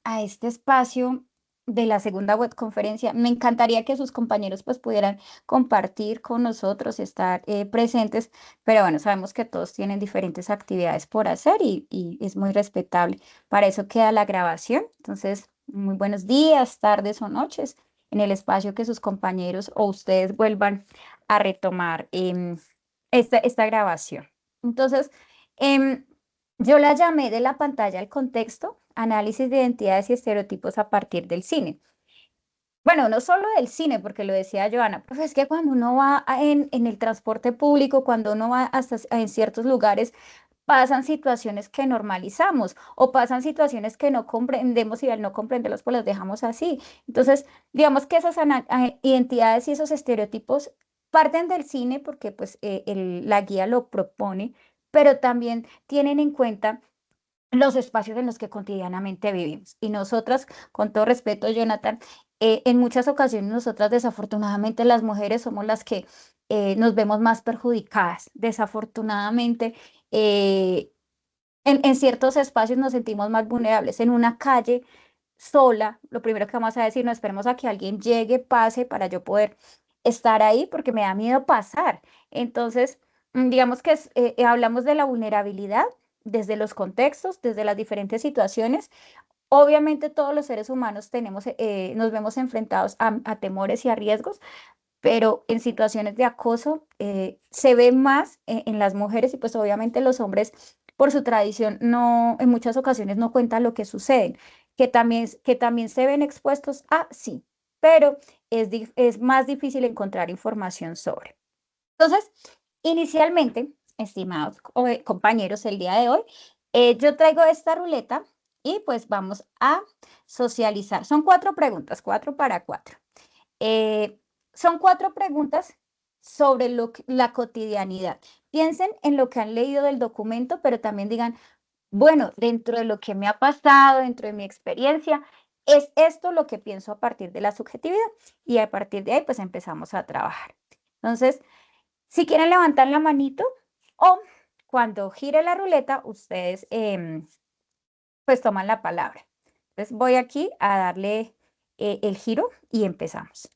a este espacio de la segunda web conferencia. Me encantaría que sus compañeros pues pudieran compartir con nosotros, estar presentes, pero bueno, sabemos que todos tienen diferentes actividades por hacer y es muy respetable. Para eso queda la grabación. Entonces, muy buenos días, tardes o noches en el espacio que sus compañeros o ustedes vuelvan a retomar esta grabación. Entonces, em, yo la llamé de la pantalla al contexto, análisis de identidades y estereotipos a partir del cine. Bueno, no solo del cine, porque lo decía Joana, pues es que cuando uno va en el transporte público, cuando uno va hasta en ciertos lugares, pasan situaciones que normalizamos o pasan situaciones que no comprendemos y al no comprenderlos, pues las dejamos así. Entonces, digamos que esas identidades y esos estereotipos parten del cine porque pues la guía lo propone, pero también tienen en cuenta los espacios en los que cotidianamente vivimos. Y nosotras, con todo respeto, Jonathan, en muchas ocasiones nosotras desafortunadamente las mujeres somos las que nos vemos más perjudicadas. Desafortunadamente, eh, en ciertos espacios nos sentimos más vulnerables. En una calle sola, lo primero que vamos a decir, no esperemos a que alguien llegue, pase para yo poder estar ahí porque me da miedo pasar. Entonces, digamos que hablamos de la vulnerabilidad desde los contextos, desde las diferentes situaciones. Obviamente todos los seres humanos nos vemos enfrentados a temores y a riesgos, pero en situaciones de acoso se ve más en las mujeres y pues obviamente los hombres por su tradición no, en muchas ocasiones no cuentan lo que sucede, que también se ven expuestos a sí, pero es más difícil encontrar información sobre. Entonces, inicialmente, estimados compañeros, el día de hoy, yo traigo esta ruleta y pues vamos a socializar. Son cuatro preguntas, cuatro para cuatro. Eh, Son cuatro preguntas sobre la cotidianidad. Piensen en lo que han leído del documento, pero también digan, bueno, dentro de lo que me ha pasado, dentro de mi experiencia, es esto lo que pienso a partir de la subjetividad. Y a partir de ahí, pues empezamos a trabajar. Entonces, si quieren levantar la manito o cuando gire la ruleta, ustedes pues toman la palabra. Entonces, voy aquí a darle el giro y empezamos.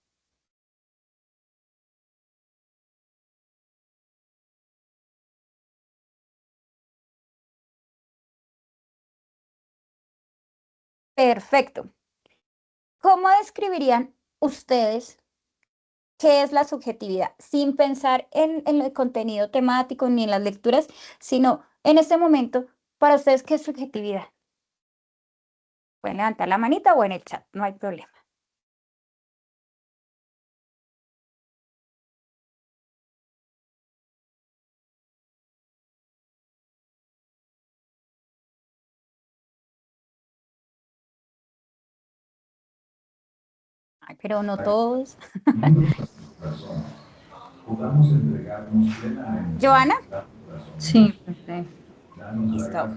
Perfecto. ¿Cómo describirían ustedes qué es la subjetividad? Sin pensar en el contenido temático ni en las lecturas, sino en este momento, para ustedes, ¿qué es subjetividad? Pueden levantar la manita o en el chat, no hay problema. Ay, pero no todos. Joana, Sí, perfecto. listo.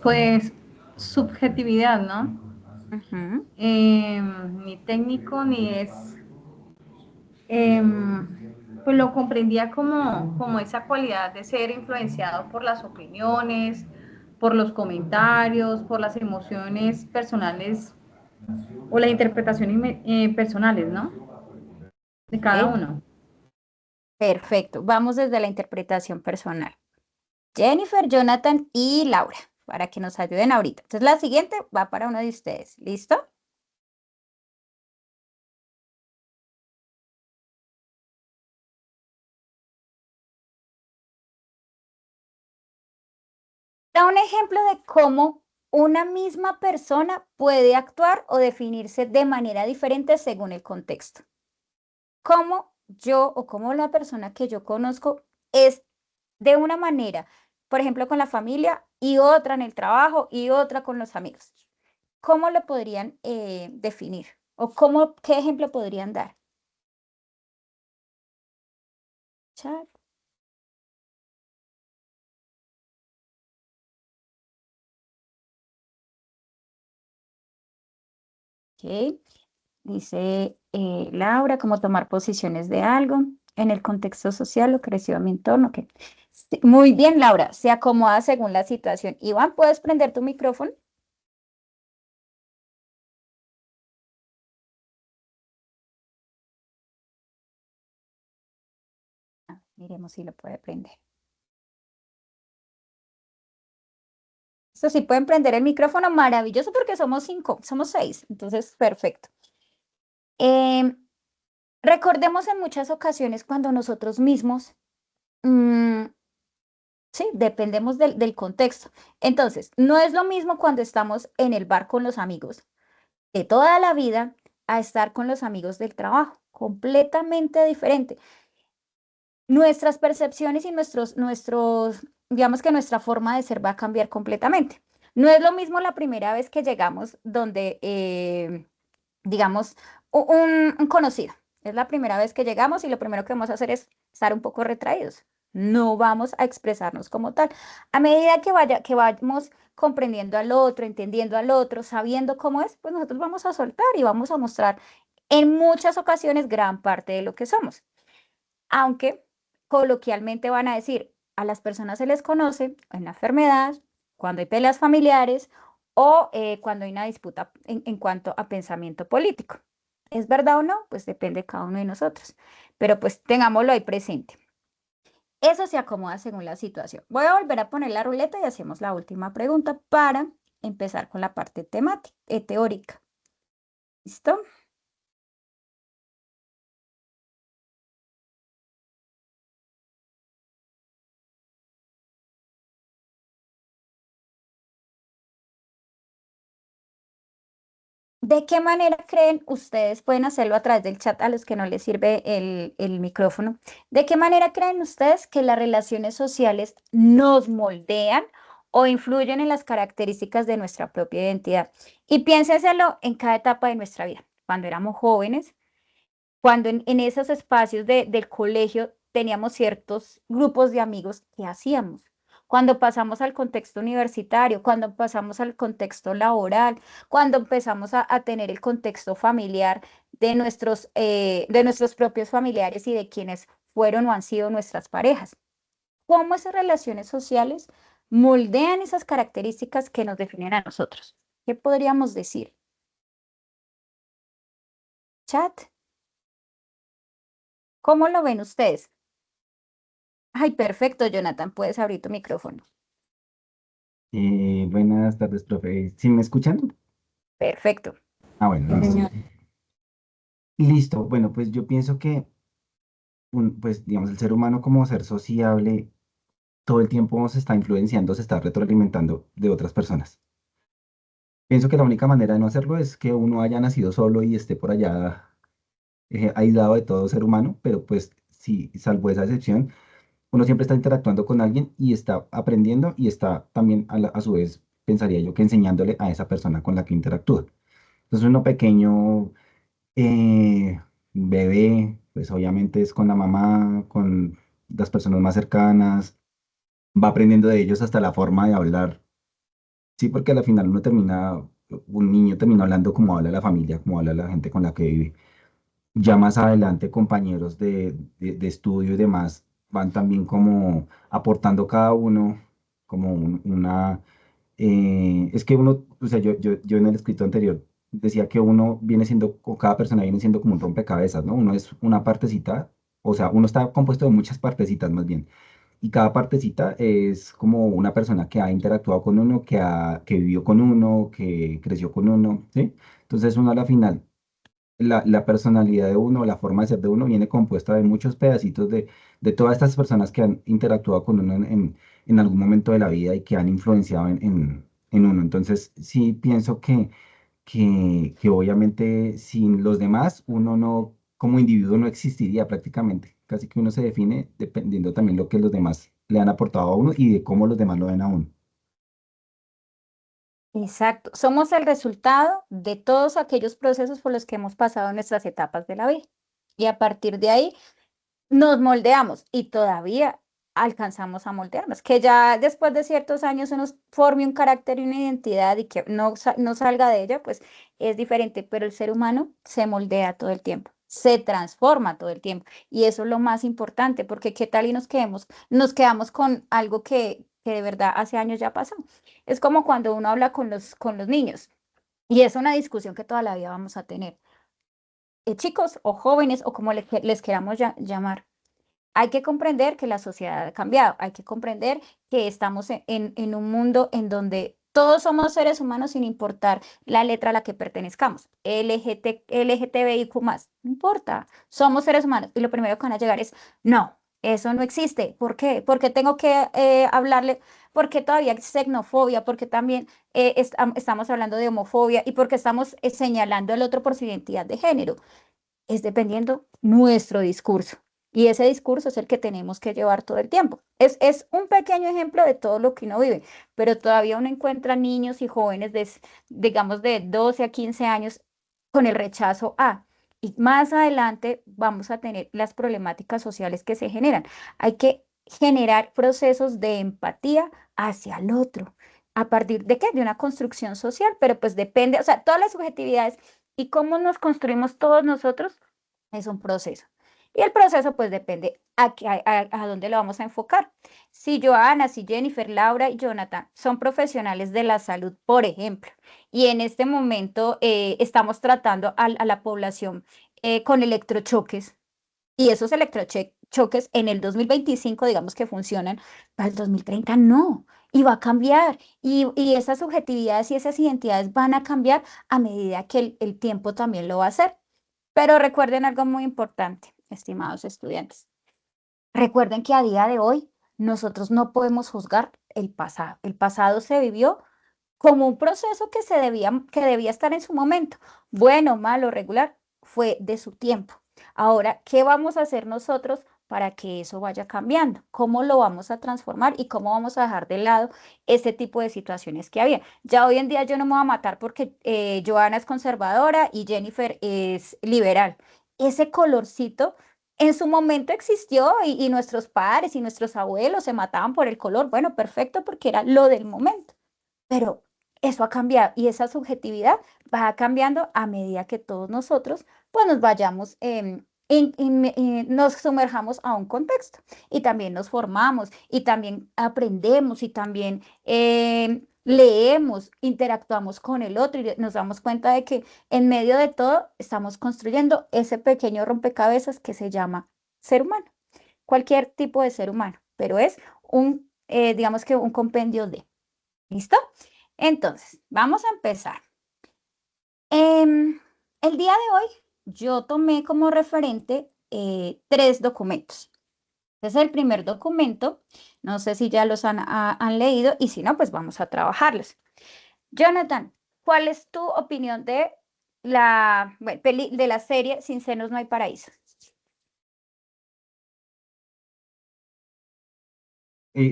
Pues subjetividad, ¿no? Ujú. Ni técnico ni es, pues lo comprendía como esa cualidad de ser influenciado por las opiniones, por los comentarios, por las emociones personales o las interpretaciones personales, ¿no? De cada Ok, uno. perfecto. Vamos desde la interpretación personal. Jennifer, Jonathan y Laura, para que nos ayuden ahorita. Entonces, la siguiente va para uno de ustedes. ¿Listo? Da un ejemplo de cómo una misma persona puede actuar o definirse de manera diferente según el contexto. Cómo yo o cómo la persona que yo conozco es de una manera, por ejemplo, con la familia y otra en el trabajo y otra con los amigos. ¿Cómo lo podrían definir? ¿O qué ejemplo podrían dar? Chat, ok. Dice Laura, cómo tomar posiciones de algo en el contexto social o creció mi entorno. Ok. Sí, muy bien, Laura, se acomoda según la situación. Iván, ¿puedes prender tu micrófono? Veremos si lo puede prender. Esto sí pueden prender el micrófono, maravilloso porque somos 5, somos 6, entonces perfecto. Em, Recordemos en muchas ocasiones cuando nosotros mismos, mm, sí, dependemos del contexto. Entonces, no es lo mismo cuando estamos en el bar con los amigos de toda la vida a estar con los amigos del trabajo, completamente diferente. Nuestras percepciones y digamos que nuestra forma de ser va a cambiar completamente. No es lo mismo la primera vez que llegamos donde, digamos, un conocido. Es la primera vez que llegamos y lo primero que vamos a hacer es estar un poco retraídos. No vamos a expresarnos como tal. A medida que vayamos comprendiendo al otro, entendiendo al otro, sabiendo cómo es, pues nosotros vamos a soltar y vamos a mostrar en muchas ocasiones gran parte de lo que somos. Aunque coloquialmente van a decir, a las personas se les conoce en la enfermedad, cuando hay peleas familiares o cuando hay una disputa en cuanto a pensamiento político. ¿Es verdad o no? Pues depende de cada uno de nosotros, pero pues tengámoslo ahí presente. Eso se acomoda según la situación. Voy a volver a poner la ruleta y hacemos la última pregunta para empezar con la parte temática, teórica. ¿Listo? ¿De qué manera creen ustedes, pueden hacerlo a través del chat a los que no les sirve el micrófono, de qué manera creen ustedes que las relaciones sociales nos moldean o influyen en las características de nuestra propia identidad? Y piénsenselo en cada etapa de nuestra vida, cuando éramos jóvenes, cuando en esos espacios del colegio teníamos ciertos grupos de amigos que hacíamos. Cuando pasamos al contexto universitario, cuando pasamos al contexto laboral, cuando empezamos a tener el contexto familiar de nuestros propios familiares y de quienes fueron o han sido nuestras parejas. ¿Cómo esas relaciones sociales moldean esas características que nos definen a nosotros? ¿Qué podríamos decir? Chat, ¿cómo lo ven ustedes? Ay, perfecto, Jonathan, puedes abrir tu micrófono. Buenas tardes, profe. ¿Sí me escuchan? Perfecto. Ah, bueno, Sí, listo. señor. Listo. Bueno, pues yo pienso que, pues, digamos, el ser humano como ser sociable todo el tiempo se está influenciando, se está retroalimentando de otras personas. Pienso que la única manera de no hacerlo es que uno haya nacido solo y esté por allá aislado de todo ser humano, pero pues sí, salvo esa excepción, uno siempre está interactuando con alguien y está aprendiendo y está también a su vez, pensaría yo, que enseñándole a esa persona con la que interactúa. Entonces uno pequeño, bebé, pues obviamente es con la mamá, con las personas más cercanas, va aprendiendo de ellos hasta la forma de hablar. Sí, porque al final un niño termina hablando como habla la familia, como habla la gente con la que vive. Ya más adelante, compañeros de estudio y demás van también como aportando cada uno como es que uno, o sea, yo en el escrito anterior decía que uno viene siendo, o cada persona viene siendo como un rompecabezas, ¿no? Uno es una partecita, o sea, uno está compuesto de muchas partecitas más bien, y cada partecita es como una persona que ha interactuado con uno, que vivió con uno, que creció con uno, ¿sí? Entonces uno a la final la personalidad de uno, la forma de ser de uno viene compuesta de muchos pedacitos de todas estas personas que han interactuado con uno en algún momento de la vida y que han influenciado en uno. Entonces, sí pienso que obviamente sin los demás, uno no, como individuo no existiría prácticamente. Casi que uno se define dependiendo también lo que los demás le han aportado a uno y de cómo los demás lo ven a uno. Exacto. Somos el resultado de todos aquellos procesos por los que hemos pasado en nuestras etapas de la vida. Y a partir de ahí nos moldeamos y todavía alcanzamos a moldearnos. Que ya después de ciertos años se nos forme un carácter y una identidad y que no salga de ella, pues es diferente. Pero el ser humano se moldea todo el tiempo, se transforma todo el tiempo. Y eso es lo más importante, porque qué tal y nos quedamos con algo que de verdad hace años ya pasó. Es como cuando uno habla con los niños y es una discusión que toda la vida vamos a tener. Chicos o jóvenes o como les queramos llamar. Hay que comprender que la sociedad ha cambiado, hay que comprender que estamos en un mundo en donde todos somos seres humanos sin importar la letra a la que pertenezcamos. LGTBIQ más, no importa, somos seres humanos. Y lo primero que van a llegar es, no, eso no existe. ¿Por qué? Porque tengo que hablarle, porque todavía hay xenofobia, porque también estamos hablando de homofobia y porque estamos señalando al otro por su identidad de género. Es dependiendo nuestro discurso. Y ese discurso es el que tenemos que llevar todo el tiempo. Es un pequeño ejemplo de todo lo que uno vive, pero todavía uno encuentra niños y jóvenes digamos, de 12 a 15 años con el rechazo a. Y más adelante vamos a tener las problemáticas sociales que se generan. Hay que generar procesos de empatía hacia el otro. ¿A partir de qué? De una construcción social, pero pues depende, o sea, todas las subjetividades y cómo nos construimos todos nosotros es un proceso. Y el proceso pues depende a dónde lo vamos a enfocar. Si Joana, si Jennifer, Laura y Jonathan son profesionales de la salud, por ejemplo, y en este momento estamos tratando a la población con electrochoques, y esos electrochoques en el 2025, digamos que funcionan, para el 2030 no, y va a cambiar, y esas subjetividades y esas identidades van a cambiar a medida que el tiempo también lo va a hacer. Pero recuerden algo muy importante, estimados estudiantes. Recuerden que a día de hoy nosotros no podemos juzgar el pasado. El pasado se vivió como un proceso que debía estar en su momento. Bueno, malo, regular, fue de su tiempo. Ahora, ¿qué vamos a hacer nosotros para que eso vaya cambiando? ¿Cómo lo vamos a transformar y cómo vamos a dejar de lado ese tipo de situaciones que había? Ya hoy en día yo no me voy a matar porque Joana es conservadora y Jennifer es liberal. Ese colorcito en su momento existió y nuestros padres y nuestros abuelos se mataban por el color. Bueno, perfecto, porque era lo del momento. Pero eso ha cambiado y esa subjetividad va cambiando a medida que todos nosotros pues nos vayamos, nos sumerjamos a un contexto y también nos formamos y también aprendemos y también leemos, interactuamos con el otro y nos damos cuenta de que en medio de todo estamos construyendo ese pequeño rompecabezas que se llama ser humano, cualquier tipo de ser humano, pero es digamos que un compendio de. ¿Listo? Entonces, vamos a empezar. El día de hoy yo tomé como referente tres documentos. Este es el primer documento. No sé si ya los han leído y si no, pues vamos a trabajarlos. Jonathan, ¿cuál es tu opinión de bueno, de la serie Sin senos no hay paraíso?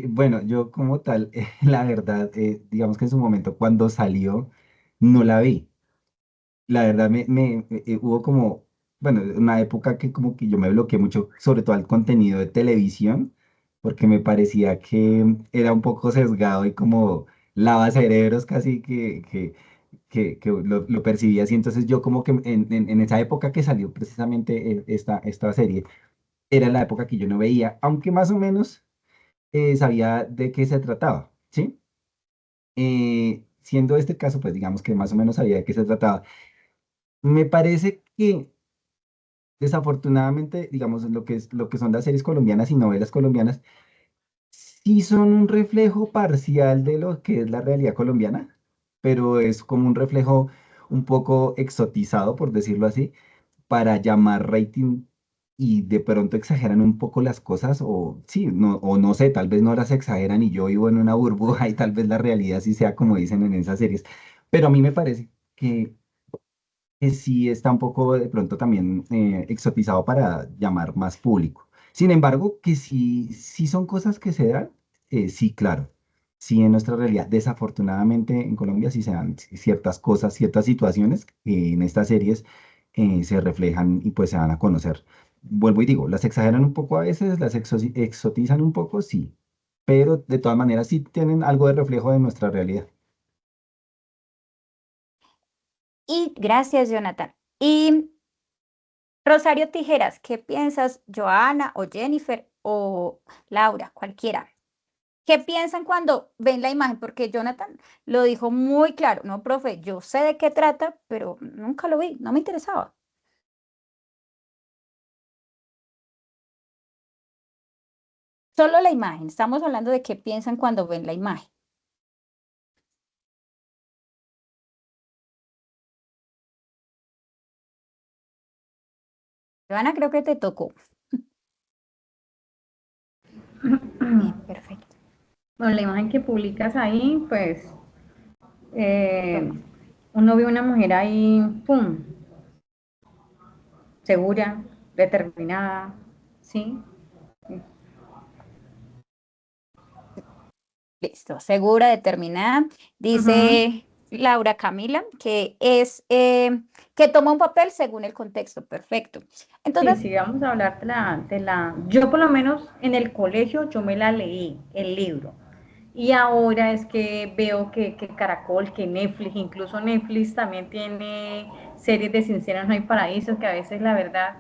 Bueno, yo como tal, la verdad, digamos que en su momento cuando salió, no la vi. La verdad, hubo como, bueno, una época que como que yo me bloqueé mucho, sobre todo al contenido de televisión, porque me parecía que era un poco sesgado y como lava cerebros casi que lo percibía así. Entonces yo como que en esa época que salió precisamente esta serie, era la época que yo no veía, aunque más o menos sabía de qué se trataba, ¿sí? Siendo este caso, pues digamos que más o menos sabía de qué se trataba. Me parece que desafortunadamente, digamos, lo que son las series colombianas y novelas colombianas, sí son un reflejo parcial de lo que es la realidad colombiana, pero es como un reflejo un poco exotizado, por decirlo así, para llamar rating y de pronto exageran un poco las cosas o sí, no, o no sé, tal vez no las exageran y yo vivo en una burbuja y tal vez la realidad sí sea como dicen en esas series, pero a mí me parece que sí está un poco de pronto también exotizado para llamar más público. Sin embargo, que sí son cosas que se dan, sí, claro. Sí, en nuestra realidad, desafortunadamente en Colombia sí se dan ciertas cosas, ciertas situaciones que en estas series se reflejan y pues se van a conocer. Vuelvo y digo, las exageran un poco a veces, las exotizan un poco, sí, pero de todas maneras sí tienen algo de reflejo de nuestra realidad. Y gracias, Jonathan. Y Rosario Tijeras, ¿qué piensas, Joana o Jennifer o Laura, cualquiera? ¿Qué piensan cuando ven la imagen? Porque Jonathan lo dijo muy claro, no, profe, yo sé de qué trata, pero nunca lo vi, no me interesaba. Solo la imagen, estamos hablando de qué piensan cuando ven la imagen. Joana, creo que te tocó. Bien, perfecto. Bueno, la imagen que publicas ahí, pues eh, Toma. uno ve una mujer ahí, pum, segura, determinada, ¿sí? Listo, segura, determinada. Ujú. Dice Laura Camila que que toma un papel según el contexto. Perfecto. Sí, Entonces, sí, vamos a hablar yo por lo menos en el colegio yo me la leí, el libro. Y ahora es que veo que Caracol, que Netflix, incluso Netflix también tiene series de Sinceros No Hay Paraísos, que a veces la verdad,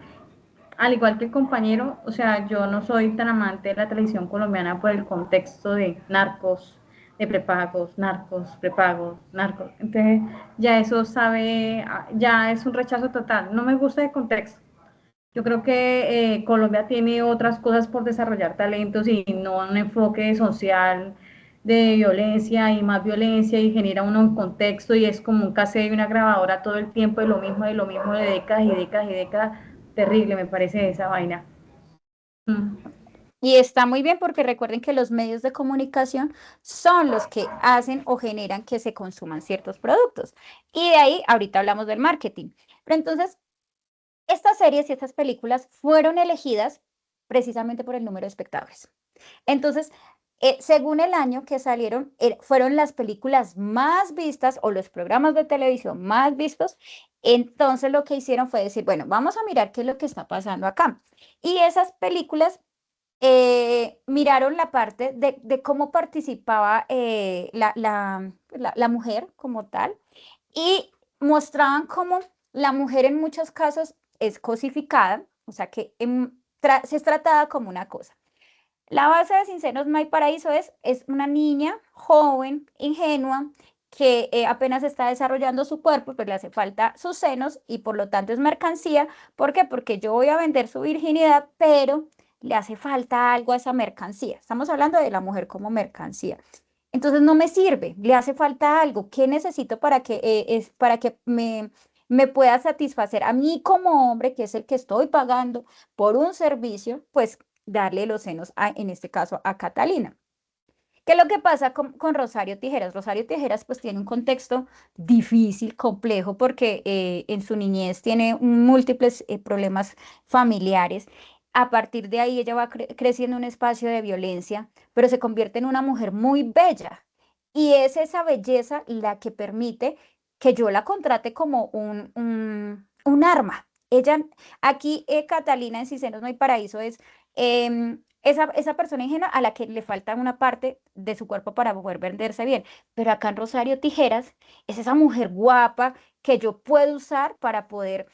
al igual que el compañero, o sea, yo no soy tan amante de la televisión colombiana por el contexto de narcos, de prepagos, narcos, prepagos, narcos. Entonces, ya eso sabe, ya es un rechazo total. No me gusta el contexto. Yo creo que Colombia tiene otras cosas por desarrollar talentos y no un enfoque social de violencia y más violencia y genera uno un contexto y es como un cassette y una grabadora todo el tiempo de lo mismo, de décadas y décadas y décadas. Terrible me parece esa vaina. Mm. y está muy bien porque recuerden que los medios de comunicación son los que hacen o generan que se consuman ciertos productos. Y de ahí, ahorita hablamos del marketing. Pero entonces, estas series y estas películas fueron elegidas precisamente por el número de espectadores. Entonces, según el año que salieron, fueron las películas más vistas o los programas de televisión más vistos. Entonces, lo que hicieron fue decir, bueno, vamos a mirar qué es lo que está pasando acá. Y esas películas miraron la parte de cómo participaba la mujer como tal y mostraban cómo la mujer en muchos casos es cosificada, o sea que se es tratada como una cosa. La base de Sinceros No Hay Paraíso es una niña joven, ingenua, que apenas está desarrollando su cuerpo, pues le hace falta sus senos y por lo tanto es mercancía. ¿Por qué? Porque yo voy a vender su virginidad, pero le hace falta algo a esa mercancía. Estamos hablando de la mujer como mercancía. Entonces no me sirve, le hace falta algo. ¿Qué necesito para que me pueda satisfacer a mí como hombre, que es el que estoy pagando por un servicio? Pues darle los senos, en este caso, a Catalina. ¿Qué es lo que pasa con Rosario Tijeras? Rosario Tijeras pues tiene un contexto difícil, complejo, porque en su niñez tiene múltiples problemas familiares. A partir de ahí ella va creciendo en un espacio de violencia, pero se convierte en una mujer muy bella. Y es esa belleza la que permite que yo la contrate como un arma. Ella, aquí Catalina en Si Senos No Hay Paraíso es esa persona ingenua a la que le falta una parte de su cuerpo para poder venderse bien. Pero acá en Rosario Tijeras es esa mujer guapa que yo puedo usar para poder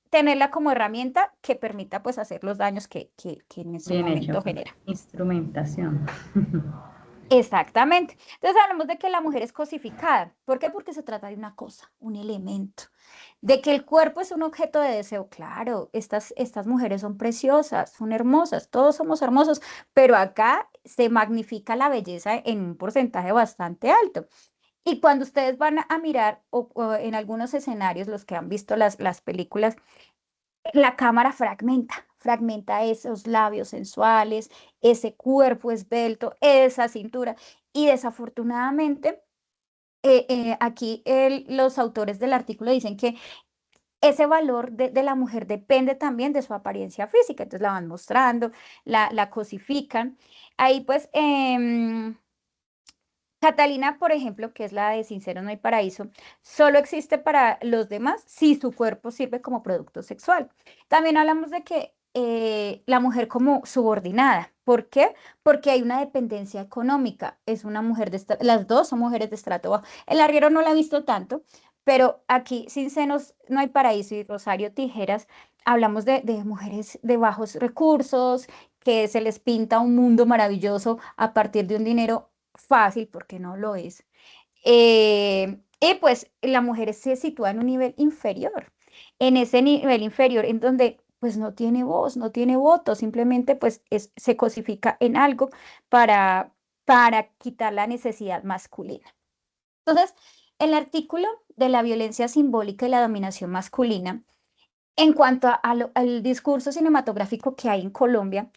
tenerla como herramienta que permita pues hacer los daños que en ese Bien hecho. momento genera. Instrumentación. Exactamente. Entonces hablamos de que la mujer es cosificada. ¿Por qué? Porque se trata de una cosa, un elemento. De que el cuerpo es un objeto de deseo. Claro, estas mujeres son preciosas, son hermosas, todos somos hermosos, pero acá se magnifica la belleza en un porcentaje bastante alto. Y cuando ustedes van a mirar o en algunos escenarios, los que han visto las películas, la cámara fragmenta esos labios sensuales, ese cuerpo esbelto, esa cintura. Y desafortunadamente, aquí los autores del artículo dicen que ese valor de la mujer depende también de su apariencia física. Entonces la van mostrando, la cosifican. Ahí pues Catalina, por ejemplo, que es la de Sincero No Hay Paraíso, solo existe para los demás si su cuerpo sirve como producto sexual. También hablamos de que la mujer como subordinada. ¿Por qué? Porque hay una dependencia económica. Es una mujer las dos son mujeres de estrato bajo. El arriero no la ha visto tanto, pero aquí Sin Senos No Hay Paraíso y Rosario Tijeras hablamos de mujeres de bajos recursos que se les pinta un mundo maravilloso a partir de un dinero fácil, porque no lo es. Y pues la mujer se sitúa en un nivel inferior, en ese nivel inferior en donde pues no tiene voz, no tiene voto, simplemente pues se cosifica en algo para, para quitar la necesidad masculina. Entonces, el artículo de la violencia simbólica y la dominación masculina, en cuanto al discurso cinematográfico que hay en Colombia,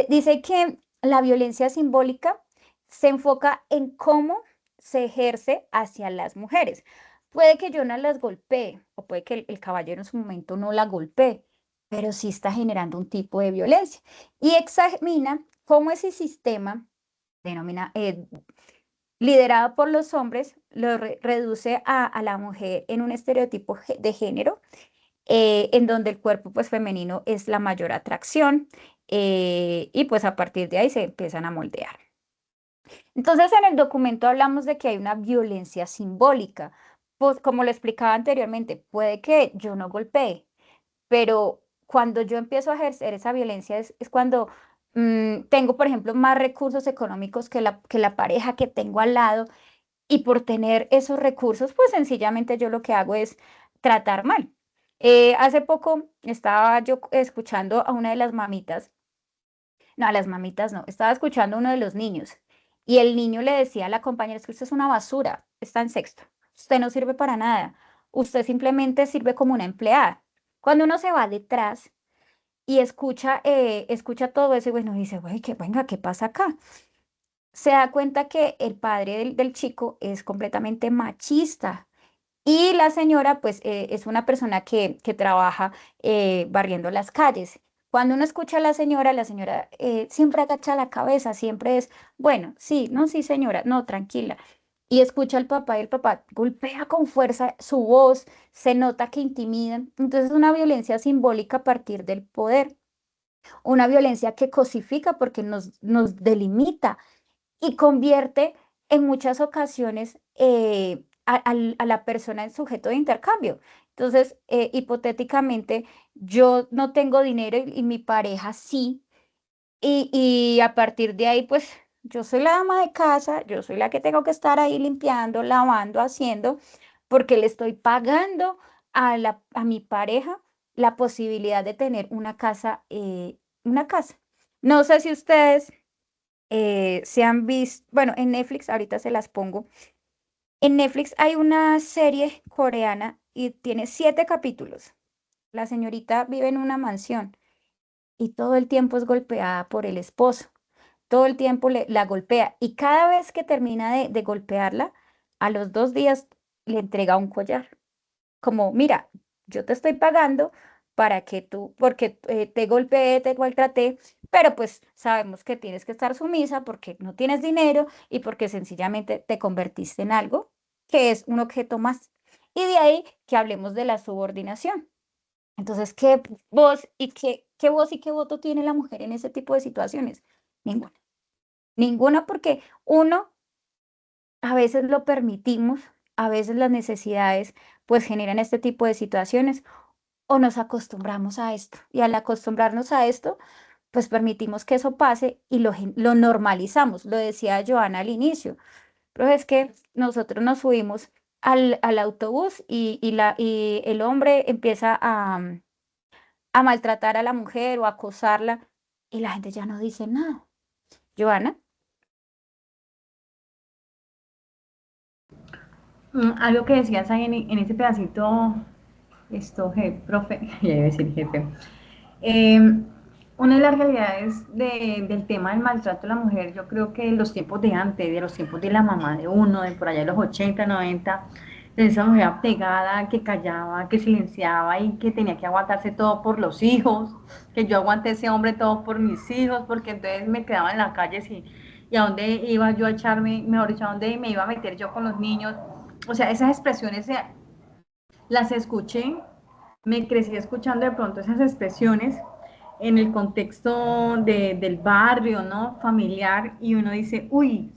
dice que la violencia simbólica se enfoca en cómo se ejerce hacia las mujeres. Puede que yo no las golpee, o puede que el caballero en su momento no la golpee, pero sí está generando un tipo de violencia. Y examina cómo ese sistema denomina, liderado por los hombres, reduce a la mujer en un estereotipo de género, en donde el cuerpo pues femenino es la mayor atracción, y pues a partir de ahí se empiezan a moldear. Entonces en el documento hablamos de que hay una violencia simbólica, pues como lo explicaba anteriormente, puede que yo no golpee, pero cuando yo empiezo a ejercer esa violencia es cuando tengo, por ejemplo, más recursos económicos que la pareja que tengo al lado, y por tener esos recursos, pues sencillamente yo lo que hago es tratar mal. Hace poco estaba yo escuchando a una de las mamitas, no, a las mamitas no, estaba escuchando a uno de los niños, y el niño le decía a la compañera: es que usted es una basura, está en sexto, usted no sirve para nada, usted simplemente sirve como una empleada. Cuando uno se va detrás y escucha todo eso, y bueno, dice: güey, que venga, ¿qué pasa acá? Se da cuenta que el padre del chico es completamente machista, y la señora pues es una persona que trabaja barriendo las calles. Cuando uno escucha a la señora siempre agacha la cabeza, siempre es, bueno, sí, no, sí, señora, no, tranquila. Y escucha al papá, y el papá golpea con fuerza su voz, se nota que intimidan. Entonces es una violencia simbólica a partir del poder, una violencia que cosifica porque nos delimita y convierte en muchas ocasiones a la persona en sujeto de intercambio. Entonces, hipotéticamente, yo no tengo dinero y mi pareja sí, y a partir de ahí, pues yo soy la dama de casa, yo soy la que tengo que estar ahí limpiando, lavando, haciendo, porque le estoy pagando a mi pareja la posibilidad de tener una casa, una casa. No sé si ustedes se han visto, bueno, en Netflix, ahorita se las pongo. En Netflix hay una serie coreana y tiene 7 capítulos. La señorita vive en una mansión y todo el tiempo es golpeada por el esposo. Todo el tiempo la golpea, y cada vez que termina de golpearla, a los 2 días le entrega un collar, como: mira, yo te estoy pagando para que tú, porque te golpeé, te maltraté, pero pues sabemos que tienes que estar sumisa porque no tienes dinero y porque sencillamente te convertiste en algo que es un objeto más. Y de ahí que hablemos de la subordinación. Entonces, qué voz y qué voto tiene la mujer en ese tipo de situaciones? Ninguna. Ninguna, porque uno, a veces lo permitimos, a veces las necesidades pues generan este tipo de situaciones, o nos acostumbramos a esto. Y al acostumbrarnos a esto, pues permitimos que eso pase y lo normalizamos. Lo decía Joana al inicio, pero es que nosotros nos subimos al autobús y el hombre empieza a maltratar a la mujer o a acosarla, y la gente ya no dice nada. Joana. Algo que decías ahí en ese pedacito, profe, ya iba a decir jefe. Eh, una de las realidades del tema del maltrato a la mujer, yo creo que en los tiempos de antes, de los tiempos de la mamá de uno, de por allá de los 80, 90, de esa mujer apegada que callaba, que silenciaba y que tenía que aguantarse todo por los hijos, que yo aguanté ese hombre todo por mis hijos, porque entonces me quedaba en la calle y a dónde iba yo a echarme, mejor dicho, a dónde me iba a meter yo con los niños. O sea, esas expresiones las escuché, me crecí escuchando de pronto esas expresiones en el contexto del barrio, ¿no? Familiar, y uno dice, uy,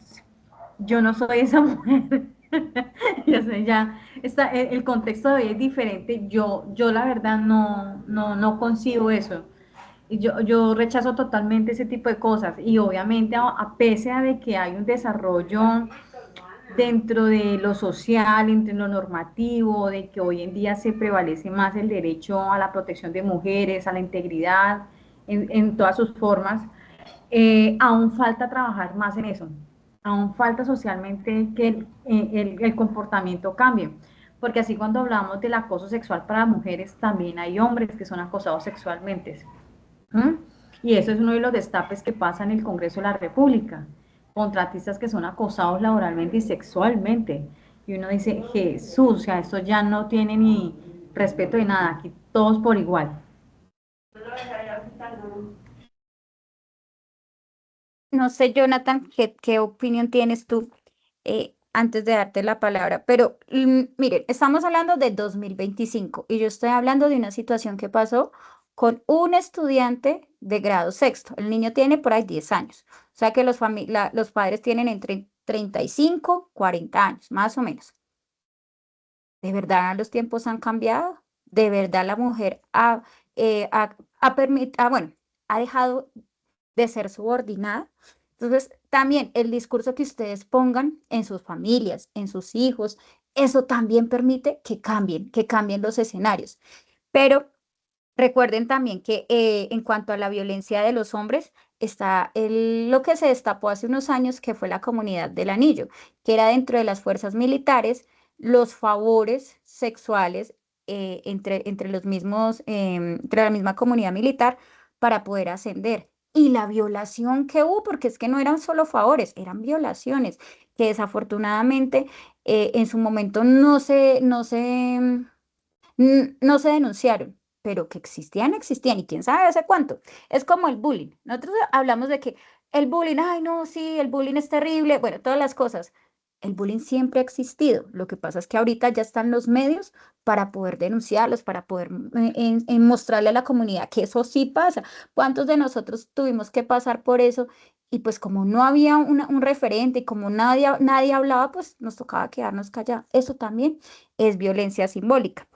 yo no soy esa mujer. Ya sé, ya está, el contexto de hoy es diferente. Yo la verdad no concibo eso. Yo rechazo totalmente ese tipo de cosas, y obviamente a pesar de que hay un desarrollo dentro de lo social, entre lo normativo, de que hoy en día se prevalece más el derecho a la protección de mujeres, a la integridad en todas sus formas, aún falta trabajar más en eso. Aún falta socialmente que el comportamiento cambie. Porque así cuando hablamos del acoso sexual para mujeres, también hay hombres que son acosados sexualmente. ¿Mm? Y eso es uno de los destapes que pasa en el Congreso de la República. Contratistas que son acosados laboralmente y sexualmente. Y uno dice, Jesús, o sea, esto ya no tiene ni respeto de nada, aquí todos por igual. No sé, Jonathan, qué opinión tienes tú antes de darte la palabra, pero miren, estamos hablando de 2025 y yo estoy hablando de una situación que pasó con un estudiante de grado sexto. El niño tiene por ahí 10 años, o sea que los padres tienen entre 35, 40 años, más o menos. ¿De verdad los tiempos han cambiado? ¿De verdad la mujer bueno, ha dejado de ser subordinada? Entonces, también el discurso que ustedes pongan en sus familias, en sus hijos, eso también permite que cambien los escenarios. Pero recuerden también que en cuanto a la violencia de los hombres, está lo que se destapó hace unos años, que fue la Comunidad del Anillo, que era dentro de las fuerzas militares, los favores sexuales entre los mismos, entre la misma comunidad militar para poder ascender. Y la violación que hubo, porque es que no eran solo favores, eran violaciones, que desafortunadamente en su momento no se denunciaron, pero que existían, existían, y quién sabe hace cuánto. Es como el bullying. Nosotros hablamos de que el bullying, ay, no, sí, el bullying es terrible, bueno, todas las cosas. El bullying siempre ha existido. Lo que pasa es que ahorita ya están los medios para poder denunciarlos, para poder mostrarle a la comunidad que eso sí pasa. ¿Cuántos de nosotros tuvimos que pasar por eso? Y pues como no había un referente y como nadie hablaba, pues nos tocaba quedarnos callados. Eso también es violencia simbólica.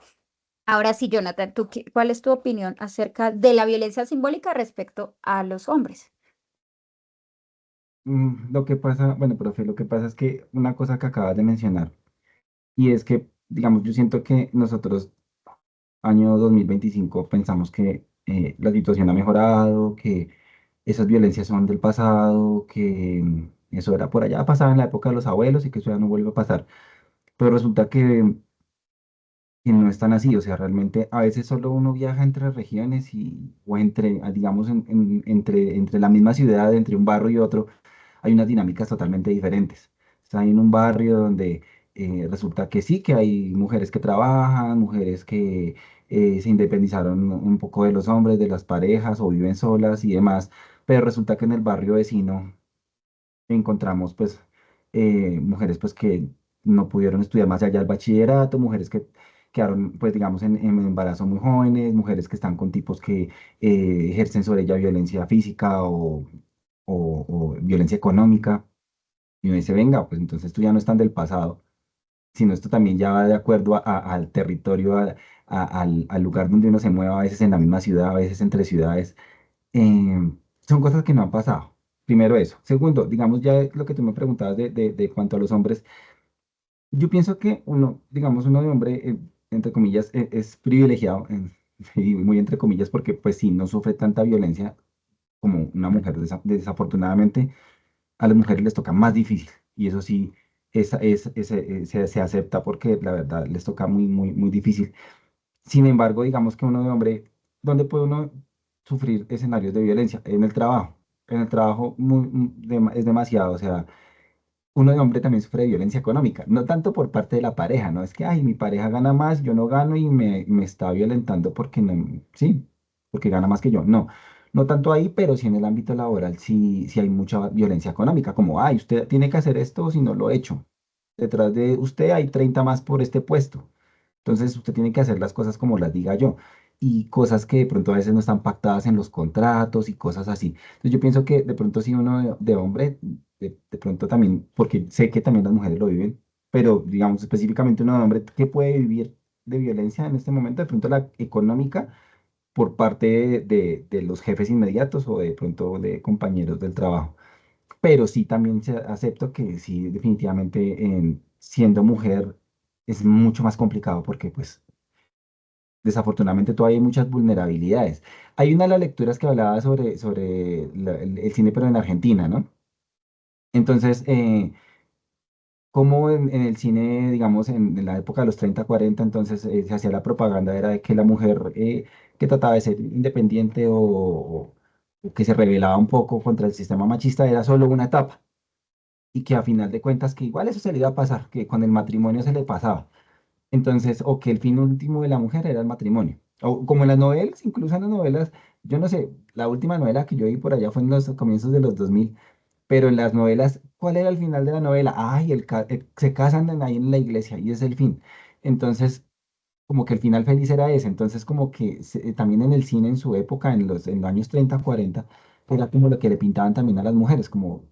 Ahora sí, Jonathan, ¿cuál es tu opinión acerca de la violencia simbólica respecto a los hombres? Lo que pasa, bueno, profe, lo que pasa es que una cosa que acabas de mencionar, y es que, digamos, yo siento que nosotros, año 2025 pensamos que la situación ha mejorado, que esas violencias son del pasado, que eso era por allá, pasaba en la época de los abuelos y que eso ya no vuelve a pasar. Pero resulta que no es tan así, o sea, realmente a veces solo uno viaja entre regiones o entre, digamos, entre la misma ciudad, entre un barrio y otro hay unas dinámicas totalmente diferentes. Está en un barrio donde resulta que sí, que hay mujeres que trabajan, mujeres que se independizaron un poco de los hombres, de las parejas o viven solas y demás, pero resulta que en el barrio vecino encontramos pues mujeres pues que no pudieron estudiar más allá del bachillerato, mujeres que quedaron pues digamos en embarazo muy jóvenes, mujeres que están con tipos que ejercen sobre ella violencia física o violencia económica. Y uno dice, venga, pues entonces esto ya no es tan del pasado, sino esto también ya va de acuerdo al territorio, al lugar donde uno se mueva, a veces en la misma ciudad, a veces entre ciudades. Son cosas que no han pasado. Primero eso. Segundo, digamos ya lo que tú me preguntabas de cuanto a los hombres, yo pienso que uno, digamos, uno de hombre, entre comillas, es privilegiado, y muy entre comillas, porque pues sí, no sufre tanta violencia como una mujer. Desafortunadamente a las mujeres les toca más difícil y eso sí se acepta porque la verdad les toca muy, muy, muy difícil. Sin embargo, digamos que uno de hombre, ¿dónde puede uno sufrir escenarios de violencia? En el trabajo. En el trabajo es demasiado, o sea, uno de hombre también sufre de violencia económica, no tanto por parte de la pareja, no es que, ay, mi pareja gana más, yo no gano y me está violentando porque no, sí, porque gana más que yo, no, no tanto ahí, pero sí en el ámbito laboral, sí, sí hay mucha violencia económica, como, ay, usted tiene que hacer esto si no lo he hecho, detrás de usted hay 30 más por este puesto, entonces usted tiene que hacer las cosas como las diga yo. Y cosas que de pronto a veces no están pactadas en los contratos y cosas así. Entonces yo pienso que de pronto si uno de hombre de pronto también, porque sé que también las mujeres lo viven, pero digamos específicamente un hombre que puede vivir de violencia en este momento, de pronto la económica por parte de los jefes inmediatos o de pronto de compañeros del trabajo. pero sí también acepto que sí, definitivamente siendo mujer es mucho más complicado porque pues desafortunadamente todavía hay muchas vulnerabilidades. Hay una de las lecturas que hablaba sobre el cine, pero en Argentina, ¿no? Entonces, como en el cine, digamos, en la época de los 30 40 entonces se hacía la propaganda, era de que la mujer que trataba de ser independiente o que se rebelaba un poco contra el sistema machista era solo una etapa y que a final de cuentas que igual eso se le iba a pasar, que con el matrimonio se le pasaba. Entonces, o que el fin último de la mujer era el matrimonio. O como en las novelas, incluso en las novelas, yo no sé, la última novela que yo vi por allá fue en los comienzos de los 2000, pero en las novelas, ¿cuál era el final de la novela? Ay, se casan ahí en la iglesia y es el fin. Entonces, como que el final feliz era ese. Entonces, como que también en el cine en su época, en los años 30 40 era como lo que le pintaban también a las mujeres, como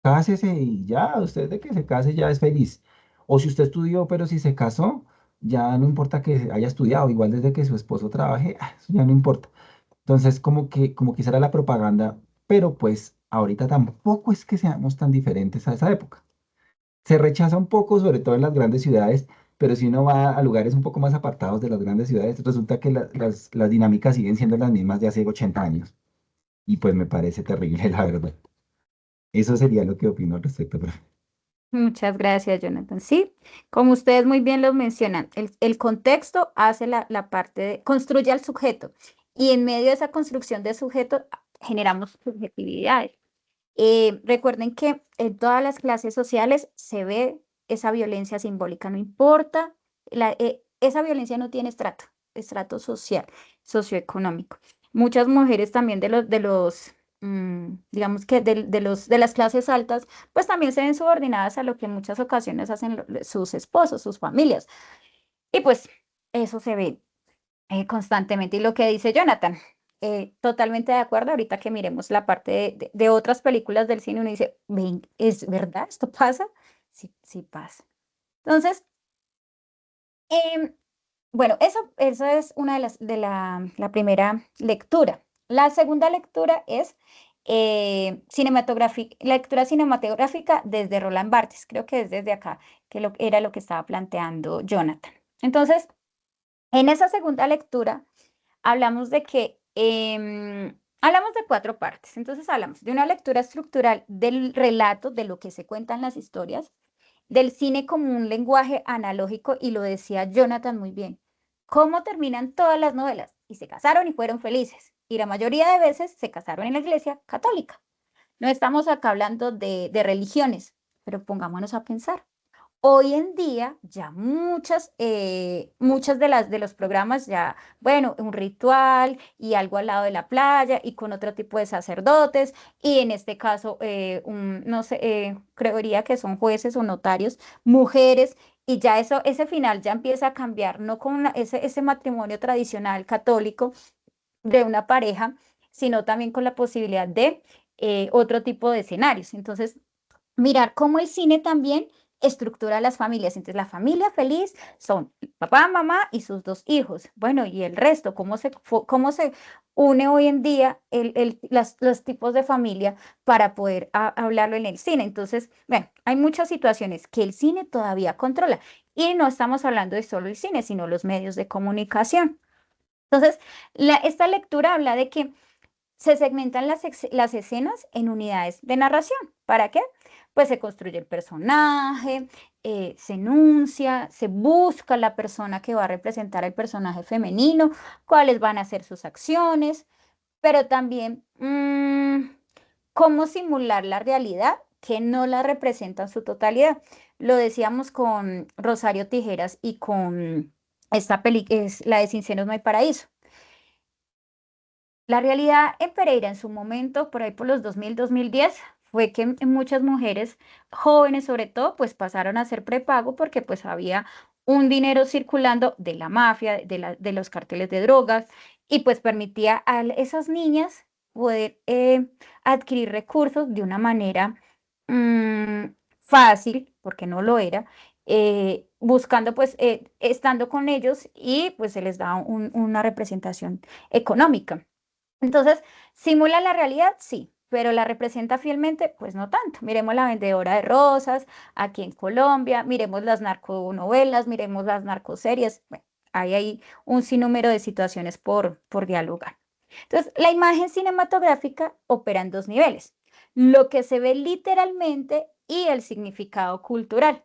cásese y ya, usted de que se case ya es feliz. O si usted estudió, pero si se casó, ya no importa que haya estudiado, igual desde que su esposo trabaje, eso ya no importa. Entonces, como que esa era la propaganda, pero pues ahorita tampoco es que seamos tan diferentes a esa época. Se rechaza un poco, sobre todo en las grandes ciudades, pero si uno va a lugares un poco más apartados de las grandes ciudades, resulta que las dinámicas siguen siendo las mismas de hace 80 años. Y pues me parece terrible, la verdad. Eso sería lo que opino al respecto, profe. Muchas gracias, Jonathan. Sí, como ustedes muy bien lo mencionan, el contexto hace la parte construye al sujeto y en medio de esa construcción de sujeto generamos subjetividades. Recuerden que en todas las clases sociales se ve esa violencia simbólica, no importa, esa violencia no tiene estrato social, socioeconómico. Muchas mujeres también digamos que de las clases altas, pues también se ven subordinadas a lo que en muchas ocasiones hacen sus esposos, sus familias. Y pues eso se ve constantemente. Y lo que dice Jonathan, totalmente de acuerdo. Ahorita que miremos la parte de otras películas del cine, uno dice, ven, ¿es verdad? ¿Esto pasa? Sí, sí pasa. Entonces, em, bueno, eso es una la primera lectura. La segunda lectura es lectura cinematográfica desde Roland Barthes. Creo que es desde acá, que era lo que estaba planteando Jonathan. Entonces, en esa segunda lectura, hablamos de que, hablamos de cuatro partes. Entonces hablamos de una lectura estructural del relato, de lo que se cuentan las historias, del cine como un lenguaje analógico, y lo decía Jonathan muy bien. ¿Cómo terminan todas las novelas? Y se casaron y fueron felices. Y la mayoría de veces se casaron en la iglesia católica. No estamos acá hablando de religiones, pero pongámonos a pensar. Hoy en día ya muchas de los programas ya, bueno, un ritual y algo al lado de la playa y con otro tipo de sacerdotes y en este caso, no sé, creería que son jueces o notarios, mujeres, y ya ese final ya empieza a cambiar, no con ese matrimonio tradicional católico de una pareja, sino también con la posibilidad de otro tipo de escenarios. Entonces, mirar cómo el cine también estructura a las familias. Entonces, la familia feliz son papá, mamá y sus dos hijos. Bueno, y el resto, cómo se une hoy en día los tipos de familia para poder hablarlo en el cine. Entonces, bueno, hay muchas situaciones que el cine todavía controla. Y no estamos hablando de solo el cine, sino los medios de comunicación. Entonces, esta lectura habla de que se segmentan las escenas en unidades de narración. ¿Para qué? Pues se construye el personaje, se enuncia, se busca la persona que va a representar al personaje femenino, cuáles van a ser sus acciones, pero también cómo simular la realidad que no la representa en su totalidad. Lo decíamos con Rosario Tijeras y con esta peli, que es la de Sin senos no hay paraíso. La realidad en Pereira en su momento, por ahí por los 2000, 2010, fue que muchas mujeres jóvenes sobre todo, pues pasaron a ser prepago porque pues había un dinero circulando de la mafia, de los carteles de drogas, y pues permitía a esas niñas poder adquirir recursos de una manera mm, fácil, porque no lo era, buscando pues, estando con ellos, y pues se les da una representación económica. Entonces, ¿simula la realidad? Sí, pero la representa fielmente, pues no tanto. Miremos La vendedora de rosas aquí en Colombia, miremos las narconovelas, miremos las narcoseries. Bueno, hay ahí un sinnúmero de situaciones por dialogar. Entonces, la imagen cinematográfica opera en dos niveles, lo que se ve literalmente y el significado cultural.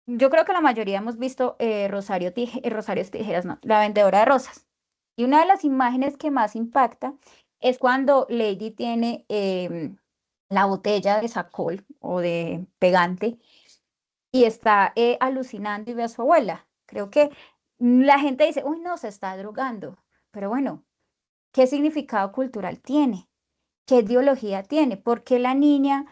Yo creo que la mayoría hemos visto Rosarios Tijeras, no, La vendedora de rosas. Y una de las imágenes que más impacta es cuando Lady tiene la botella de Sacol o de pegante y está alucinando y ve a su abuela. Creo que la gente dice, uy, no, se está drogando. Pero bueno, ¿qué significado cultural tiene? ¿Qué ideología tiene? ¿Por qué la niña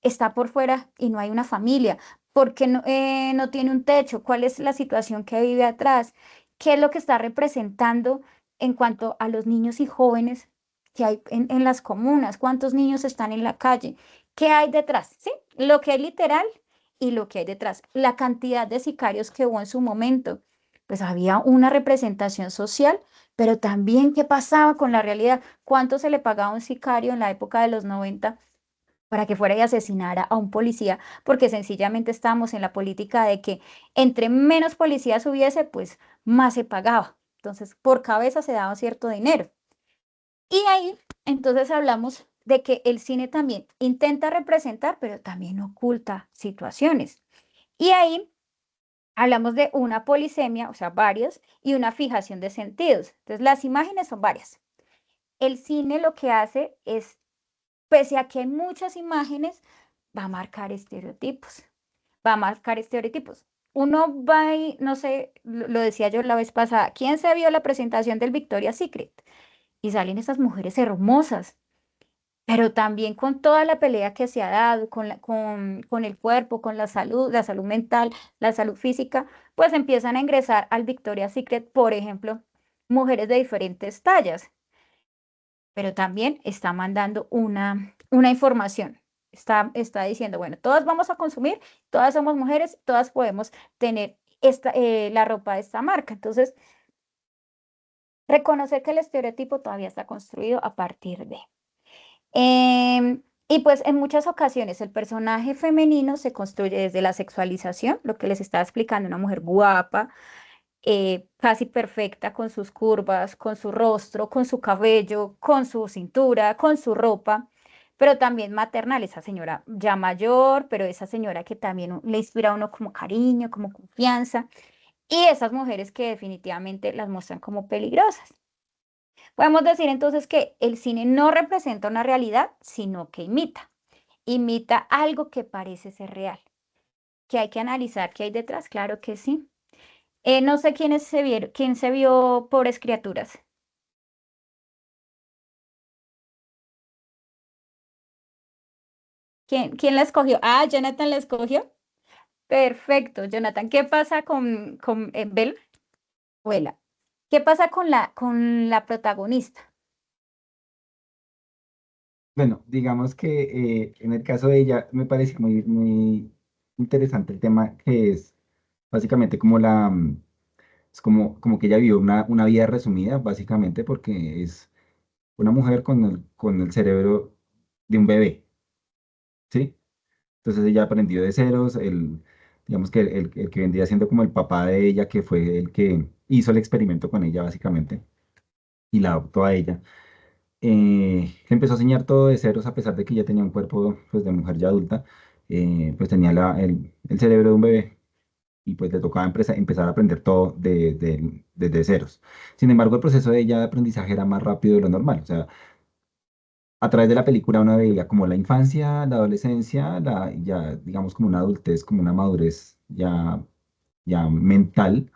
está por fuera y no hay una familia? ¿Por qué no tiene un techo? ¿Cuál es la situación que vive atrás? ¿Qué es lo que está representando en cuanto a los niños y jóvenes que hay en las comunas? ¿Cuántos niños están en la calle? ¿Qué hay detrás? ¿Sí? Lo que es literal y lo que hay detrás. La cantidad de sicarios que hubo en su momento. Pues había una representación social, pero también qué pasaba con la realidad. ¿Cuánto se le pagaba a un sicario en la época de los 90 para que fuera y asesinara a un policía? Porque sencillamente estábamos en la política de que entre menos policías hubiese, pues más se pagaba. Entonces, por cabeza se daba cierto dinero. Y ahí, entonces hablamos de que el cine también intenta representar, pero también oculta situaciones. Y ahí hablamos de una polisemia, o sea, varios, y una fijación de sentidos. Entonces, las imágenes son varias. El cine lo que hace es, pese a que hay muchas imágenes, va a marcar estereotipos, va a marcar estereotipos. Uno va y, no sé, lo decía yo la vez pasada, ¿quién se vio la presentación del Victoria's Secret? Y salen esas mujeres hermosas, pero también con toda la pelea que se ha dado con el cuerpo, con la salud mental, la salud física, pues empiezan a ingresar al Victoria's Secret, por ejemplo, mujeres de diferentes tallas, pero también está mandando una información. Está diciendo, bueno, todas vamos a consumir, todas somos mujeres, todas podemos tener la ropa de esta marca. Entonces, reconocer que el estereotipo todavía está construido a partir de. Y pues en muchas ocasiones el personaje femenino se construye desde la sexualización, lo que les estaba explicando, una mujer guapa, casi perfecta, con sus curvas, con su rostro, con su cabello, con su cintura, con su ropa, pero también maternal, esa señora ya mayor, pero esa señora que también le inspira a uno como cariño, como confianza, y esas mujeres que definitivamente las muestran como peligrosas. Podemos decir entonces que el cine no representa una realidad, sino que imita algo que parece ser real, que hay que analizar qué hay detrás, claro que sí. No sé quién se vio Pobres Criaturas. ¿Quién la escogió? Ah, Jonathan la escogió. Perfecto, Jonathan. ¿Qué pasa con Bella? Abuela. ¿Qué pasa con la protagonista? Bueno, digamos que en el caso de ella me parece muy, muy interesante el tema que es básicamente como es como que ella vivió una vida resumida, básicamente, porque es una mujer con el cerebro de un bebé, ¿sí? Entonces ella aprendió de ceros, digamos que el que vendría siendo como el papá de ella, que fue el que hizo el experimento con ella, básicamente, y la adoptó a ella. Le empezó a enseñar todo de ceros, a pesar de que ya tenía un cuerpo pues, de mujer ya adulta, pues tenía el cerebro de un bebé y pues le tocaba empezar a aprender todo desde ceros. Sin embargo, el proceso de ella de aprendizaje era más rápido de lo normal. O sea, a través de la película uno veía como la infancia, la adolescencia, ya digamos como una adultez, como una madurez ya mental,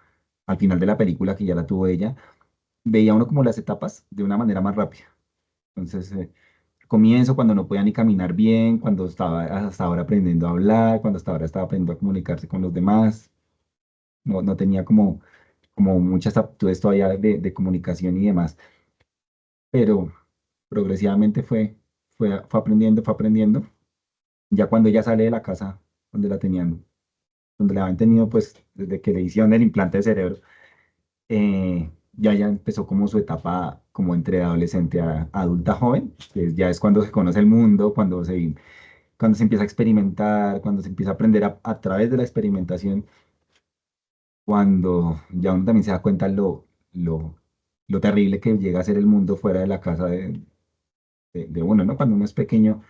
al final de la película que ya la tuvo ella, veía uno como las etapas de una manera más rápida. Entonces, comienzo cuando no podía ni caminar bien, cuando estaba hasta ahora aprendiendo a hablar, cuando hasta ahora estaba aprendiendo a comunicarse con los demás, no tenía como muchas aptitudes todavía de comunicación y demás, pero progresivamente fue aprendiendo, fue aprendiendo. Ya cuando ella sale de la casa donde la tenían, donde la habían tenido pues desde que le hicieron el implante de cerebro, ya empezó como su etapa como entre adolescente a adulta joven, que ya es cuando se conoce el mundo, cuando se empieza a experimentar, cuando se empieza a aprender a través de la experimentación, cuando ya uno también se da cuenta lo, lo terrible que llega a ser el mundo fuera de la casa de uno, ¿no? Cuando uno es pequeño,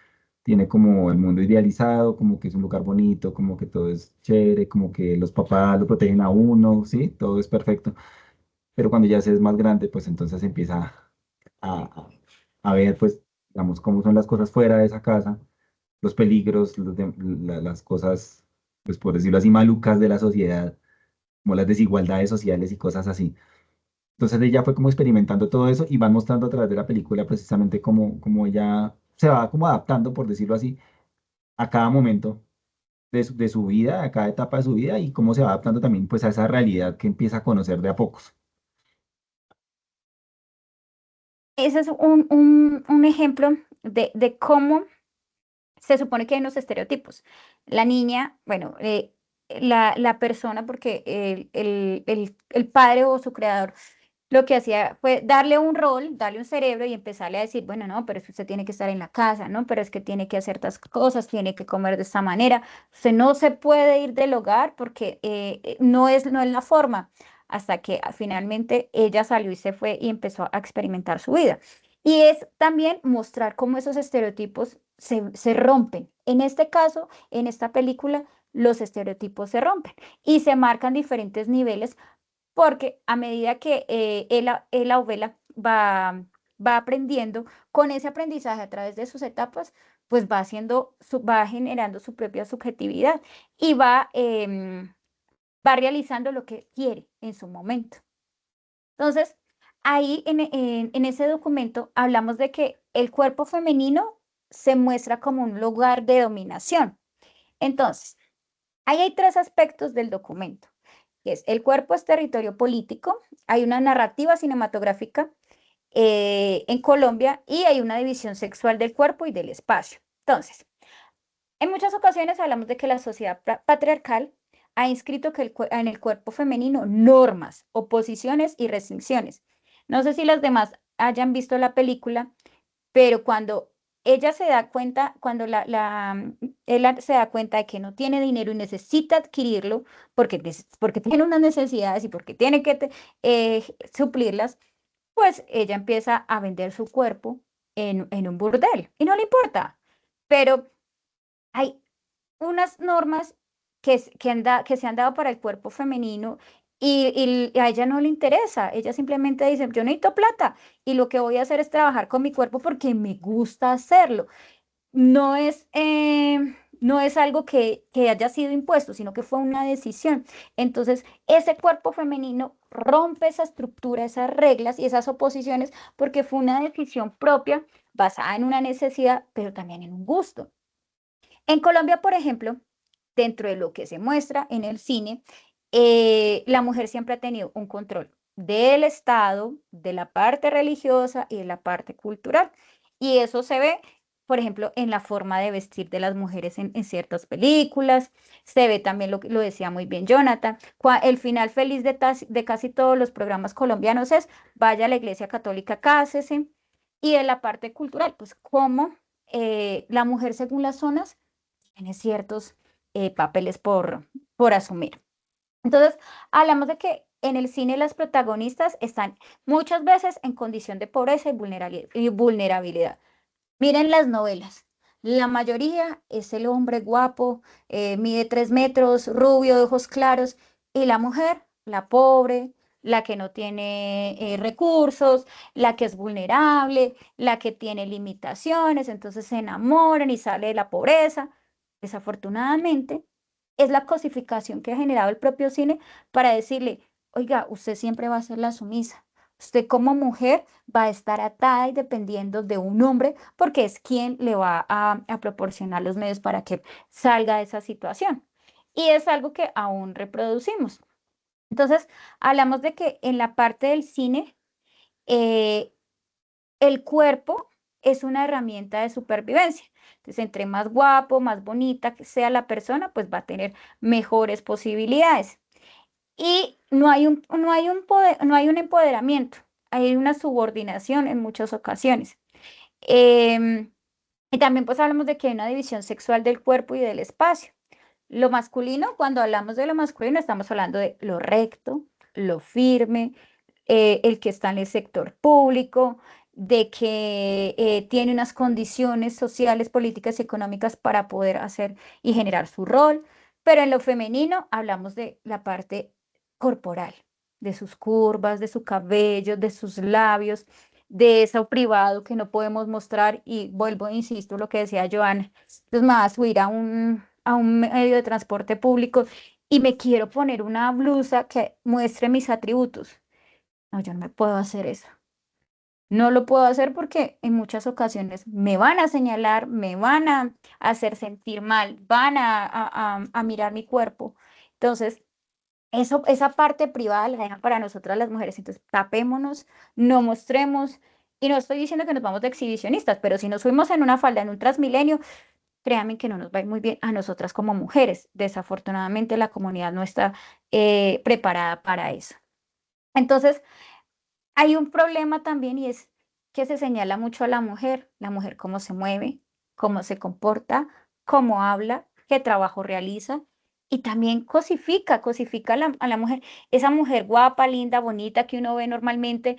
tiene como el mundo idealizado, como que es un lugar bonito, como que todo es chévere, como que los papás lo protegen a uno, ¿sí? Todo es perfecto. Pero cuando ya se es más grande, pues entonces empieza a, a- a ver, pues, digamos, cómo son las cosas fuera de esa casa, los peligros, las cosas, pues, por decirlo así, malucas de la sociedad, como las desigualdades sociales y cosas así. Entonces ella fue como experimentando todo eso y van mostrando a través de la película precisamente cómo ella se va como adaptando, por decirlo así, a cada momento de su vida, a cada etapa de su vida y cómo se va adaptando también pues a esa realidad que empieza a conocer de a pocos. Ese es un ejemplo de cómo se supone que hay unos estereotipos. La niña, bueno, la persona, porque el padre o su creador lo que hacía fue darle un rol, darle un cerebro y empezarle a decir, bueno, no, pero es que usted tiene que estar en la casa, ¿no? Pero es que tiene que hacer estas cosas, tiene que comer de esta manera. Usted no se puede ir del hogar porque no es la forma. Hasta que finalmente ella salió y se fue y empezó a experimentar su vida. Y es también mostrar cómo esos estereotipos se rompen. En este caso, en esta película, los estereotipos se rompen y se marcan diferentes niveles porque a medida que Ela o Bella va aprendiendo, con ese aprendizaje a través de sus etapas, pues va generando su propia subjetividad y va realizando lo que quiere en su momento. Entonces, ahí en ese documento hablamos de que el cuerpo femenino se muestra como un lugar de dominación. Entonces, ahí hay tres aspectos del documento, que es el cuerpo es territorio político, hay una narrativa cinematográfica en Colombia y hay una división sexual del cuerpo y del espacio. Entonces, en muchas ocasiones hablamos de que la sociedad patriarcal ha inscrito en el cuerpo femenino normas, oposiciones y restricciones. No sé si las demás hayan visto la película, pero cuando ella se da cuenta, cuando ella se da cuenta de que no tiene dinero y necesita adquirirlo porque tiene unas necesidades y porque tiene que suplirlas, pues ella empieza a vender su cuerpo en un burdel y no le importa. Pero hay unas normas que se han dado para el cuerpo femenino y a ella no le interesa. Ella simplemente dice, yo necesito plata y lo que voy a hacer es trabajar con mi cuerpo porque me gusta hacerlo. No es algo que haya sido impuesto, sino que fue una decisión. Entonces, ese cuerpo femenino rompe esa estructura, esas reglas y esas oposiciones porque fue una decisión propia basada en una necesidad, pero también en un gusto. En Colombia, por ejemplo, dentro de lo que se muestra en el cine, la mujer siempre ha tenido un control del Estado, de la parte religiosa y de la parte cultural. Y eso se ve, por ejemplo, en la forma de vestir de las mujeres en ciertas películas. Se ve también lo que lo decía muy bien Jonathan. El final feliz de casi todos los programas colombianos es vaya a la iglesia católica, cásese. Y de la parte cultural, pues cómo la mujer según las zonas tiene ciertos papeles por asumir. Entonces, hablamos de que en el cine las protagonistas están muchas veces en condición de pobreza y vulnerabilidad. Miren las novelas. La mayoría es el hombre guapo, mide 3 metros, rubio, de ojos claros, y la mujer, la pobre, la que no tiene recursos, la que es vulnerable, la que tiene limitaciones, entonces se enamoran y sale de la pobreza. Desafortunadamente, es la cosificación que ha generado el propio cine para decirle, oiga, usted siempre va a ser la sumisa. Usted como mujer va a estar atada y dependiendo de un hombre porque es quien le va a proporcionar los medios para que salga de esa situación. Y es algo que aún reproducimos. Entonces, hablamos de que en la parte del cine, eh, el cuerpo es una herramienta de supervivencia. Entonces, entre más guapo, más bonita que sea la persona, pues va a tener mejores posibilidades. y no hay un empoderamiento, hay una subordinación en muchas ocasiones. Em, y también pues hablamos de que hay una división sexual del cuerpo y del espacio. Lo masculino, cuando hablamos de lo masculino, estamos hablando de lo recto, lo firme, el que está en el sector público, de que tiene unas condiciones sociales, políticas y económicas para poder hacer y generar su rol. Pero en lo femenino hablamos de la parte corporal, de sus curvas, de su cabello, de sus labios, de eso privado que no podemos mostrar. Y vuelvo, insisto, lo que decía Joana, entonces me va a subir a un medio de transporte público y me quiero poner una blusa que muestre mis atributos. No, yo no me puedo hacer eso. No lo puedo hacer porque en muchas ocasiones me van a señalar, me van a hacer sentir mal, van a mirar mi cuerpo. Entonces, esa parte privada la dejan para nosotras las mujeres. Entonces, tapémonos, no mostremos. Y no estoy diciendo que nos vamos de exhibicionistas, pero si nos fuimos en una falda en un Transmilenio, créanme que no nos va a ir muy bien a nosotras como mujeres. Desafortunadamente, la comunidad no está preparada para eso. Entonces, hay un problema también y es que se señala mucho a la mujer cómo se mueve, cómo se comporta, cómo habla, qué trabajo realiza y también cosifica a la mujer. Esa mujer guapa, linda, bonita que uno ve normalmente,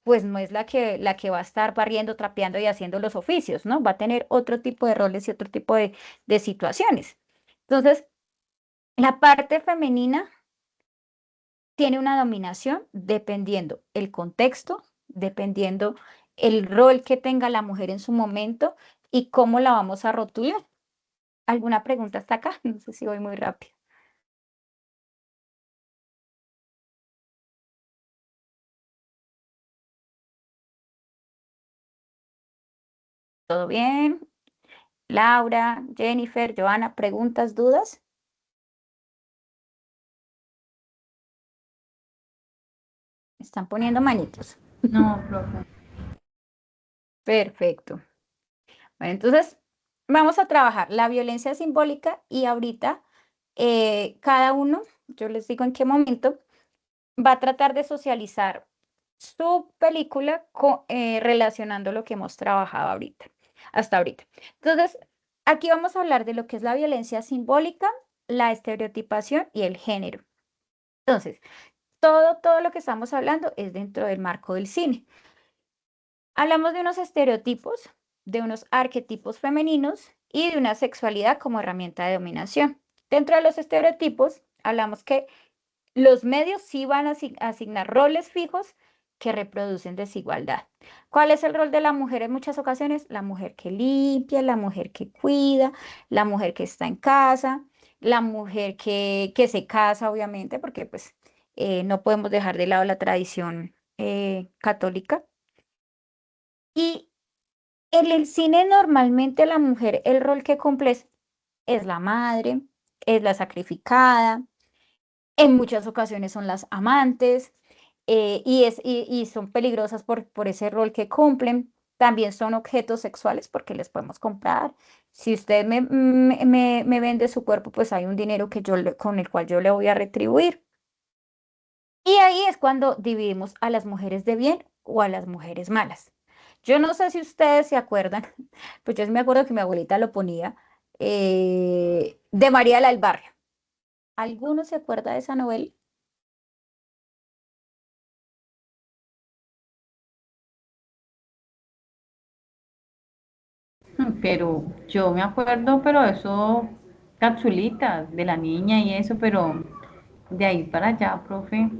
pues no es la que va a estar barriendo, trapeando y haciendo los oficios, ¿no? Va a tener otro tipo de roles y otro tipo de situaciones. Entonces, la parte femenina tiene una dominación dependiendo el contexto, dependiendo el rol que tenga la mujer en su momento y cómo la vamos a rotular. ¿Alguna pregunta hasta acá? No sé si voy muy rápido. ¿Todo bien? Laura, Jennifer, Joana, ¿preguntas, dudas? Están poniendo manitos. No, profe. Perfecto. Bueno, entonces vamos a trabajar la violencia simbólica y ahorita cada uno, yo les digo en qué momento, va a tratar de socializar su película relacionando lo que hemos trabajado ahorita, hasta ahorita. Entonces, aquí vamos a hablar de lo que es la violencia simbólica, la estereotipación y el género. Entonces, todo lo que estamos hablando es dentro del marco del cine. Hablamos de unos estereotipos, de unos arquetipos femeninos y de una sexualidad como herramienta de dominación. Dentro de los estereotipos, hablamos que los medios sí van a asignar roles fijos que reproducen desigualdad. ¿Cuál es el rol de la mujer en muchas ocasiones? La mujer que limpia, la mujer que cuida, la mujer que está en casa, la mujer que se casa, obviamente, porque pues no podemos dejar de lado la tradición católica. Y en el cine normalmente la mujer, el rol que cumple es la madre, es la sacrificada, en muchas ocasiones son las amantes y son peligrosas por ese rol que cumplen. También son objetos sexuales porque les podemos comprar. Si usted me vende su cuerpo, pues hay un dinero que con el cual yo le voy a retribuir. Y ahí es cuando dividimos a las mujeres de bien o a las mujeres malas. Yo no sé si ustedes se acuerdan, pues yo sí me acuerdo que mi abuelita lo ponía, de María la del Barrio. ¿Alguno se acuerda de esa novela? Pero yo me acuerdo, pero eso, capsulitas de la niña y eso, pero de ahí para allá, profe.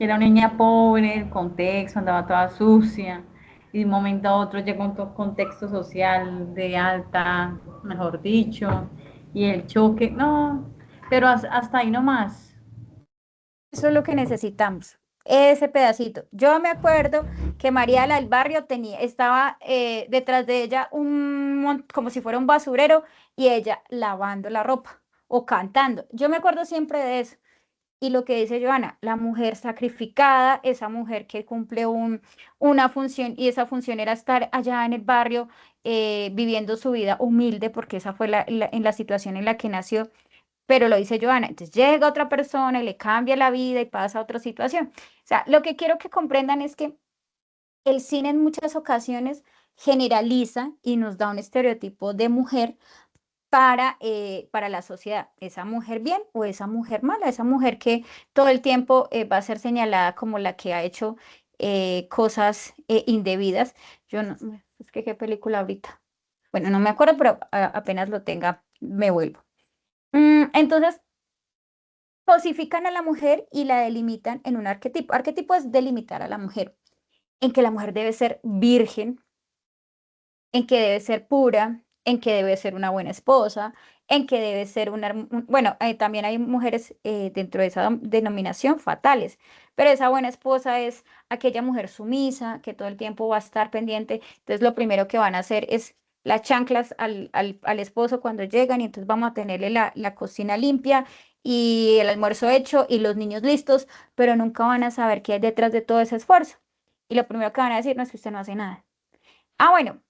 Era una niña pobre, el contexto, andaba toda sucia. Y de un momento a otro llegó un contexto social de alta, mejor dicho, y el choque, no, pero hasta ahí nomás. Eso es lo que necesitamos, ese pedacito. Yo me acuerdo que María la del Barrio estaba detrás de ella como si fuera un basurero y ella lavando la ropa o cantando. Yo me acuerdo siempre de eso. Y lo que dice Joana, la mujer sacrificada, esa mujer que cumple una función y esa función era estar allá en el barrio viviendo su vida humilde porque esa fue en la situación en la que nació pero lo dice Joana. Entonces llega otra persona y le cambia la vida y pasa a otra situación. O sea, lo que quiero que comprendan es que el cine en muchas ocasiones generaliza y nos da un estereotipo de mujer para la sociedad. Esa mujer bien o esa mujer mala, esa mujer que todo el tiempo va a ser señalada como la que ha hecho cosas indebidas. Yo no, es que qué película ahorita. Bueno, no me acuerdo, pero apenas lo tenga, me vuelvo. Entonces, cosifican a la mujer y la delimitan en un arquetipo. Arquetipo es delimitar a la mujer, en que la mujer debe ser virgen, en que debe ser pura, en que debe ser una buena esposa, en que debe ser bueno, también hay mujeres dentro de esa denominación fatales, pero esa buena esposa es aquella mujer sumisa que todo el tiempo va a estar pendiente. Entonces lo primero que van a hacer es las chanclas al esposo cuando llegan y entonces vamos a tenerle la cocina limpia y el almuerzo hecho y los niños listos, pero nunca van a saber qué hay detrás de todo ese esfuerzo. Y lo primero que van a decir no es que usted no hace nada. Ah, bueno,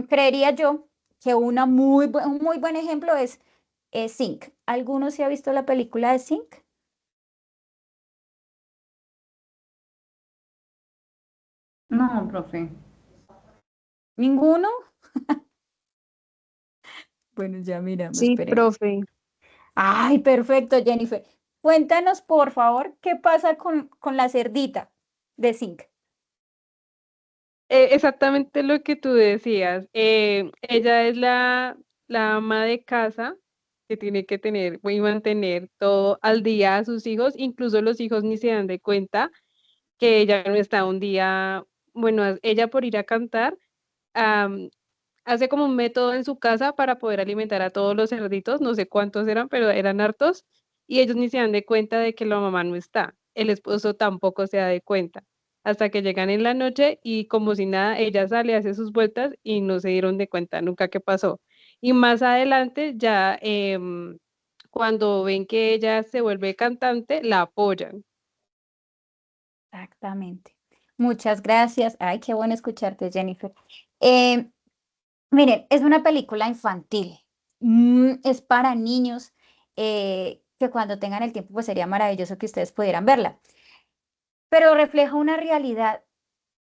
creería yo que un muy buen ejemplo es Sync. ¿Alguno se ha visto la película de Sync? No, profe. ¿Ninguno? Bueno, ya miramos, Sí, esperemos. profe. Ay, perfecto, Jennifer. Cuéntanos, por favor, qué pasa con la cerdita de Sync. Exactamente lo que tú decías. Ella es la ama de casa que tiene que tener y mantener todo al día a sus hijos. Incluso los hijos ni se dan de cuenta que ella no está un día, bueno, ella por ir a cantar, am, hace como un método en su casa para poder alimentar a todos los cerditos, no sé cuántos eran, pero eran hartos, y ellos ni se dan de cuenta de que la mamá no está. El esposo tampoco se da de cuenta. Hasta que llegan en la noche y como si nada, ella sale, hace sus vueltas y no se dieron de cuenta nunca qué pasó. Y más adelante, ya cuando ven que ella se vuelve cantante, la apoyan. Exactamente. Muchas gracias. Ay, qué bueno escucharte, Jennifer. Eh, Miren, es una película infantil. Es para niños que cuando tengan el tiempo, pues sería maravilloso que ustedes pudieran verla. Pero refleja una realidad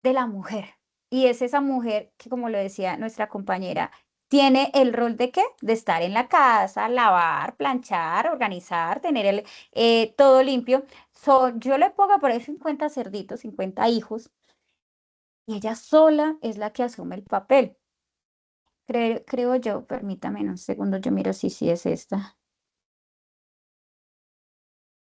de la mujer. Y es esa mujer que, como lo decía nuestra compañera, tiene el rol de qué? De estar en la casa, lavar, planchar, organizar, tener todo limpio. Yo le pongo por ahí 50 cerditos, 50 hijos, y ella sola es la que asume el papel. Creo yo, permítame un segundo, yo miro si sí es esta.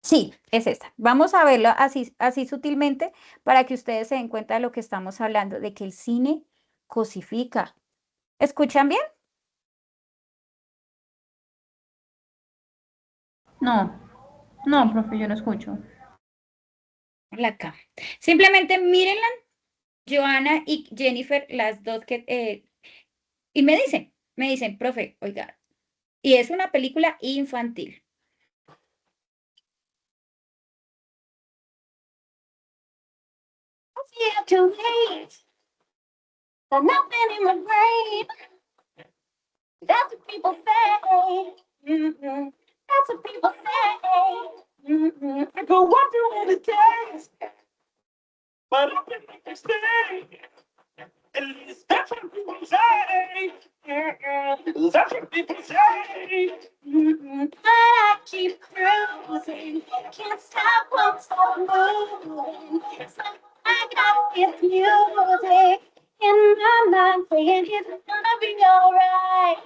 Sí, es esta. Vamos a verlo así sutilmente para que ustedes se den cuenta de lo que estamos hablando, de que el cine cosifica. ¿Escuchan bien? No, no, profe, yo no escucho. La acá. Simplemente mírenla, Joana y Jennifer, las dos y me dicen, profe, oiga, y es una película infantil. I feel too late, there's nothing in my brain. That's what people say. That's what people say. I go wondering what it takes, but I can make this stay. And it's that's what people say. That's what people say. But I keep cruising, can't stop, won't stop moving. So I got this music in my mind saying it's gonna be alright.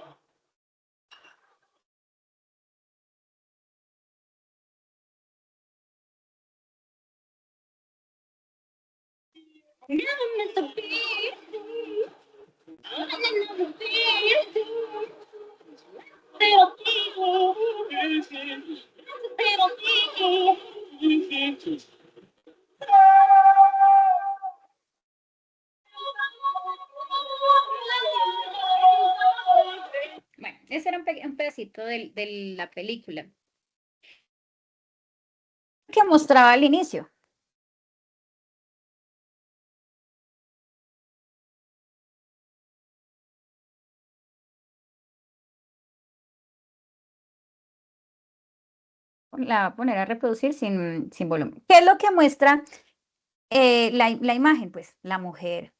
Never miss a beat. Never beat. Little beat. Little beat. Bueno, ese era un pedacito de la película que mostraba al inicio. la va a poner a reproducir sin volumen. ¿Qué es lo que muestra la imagen? Pues la mujer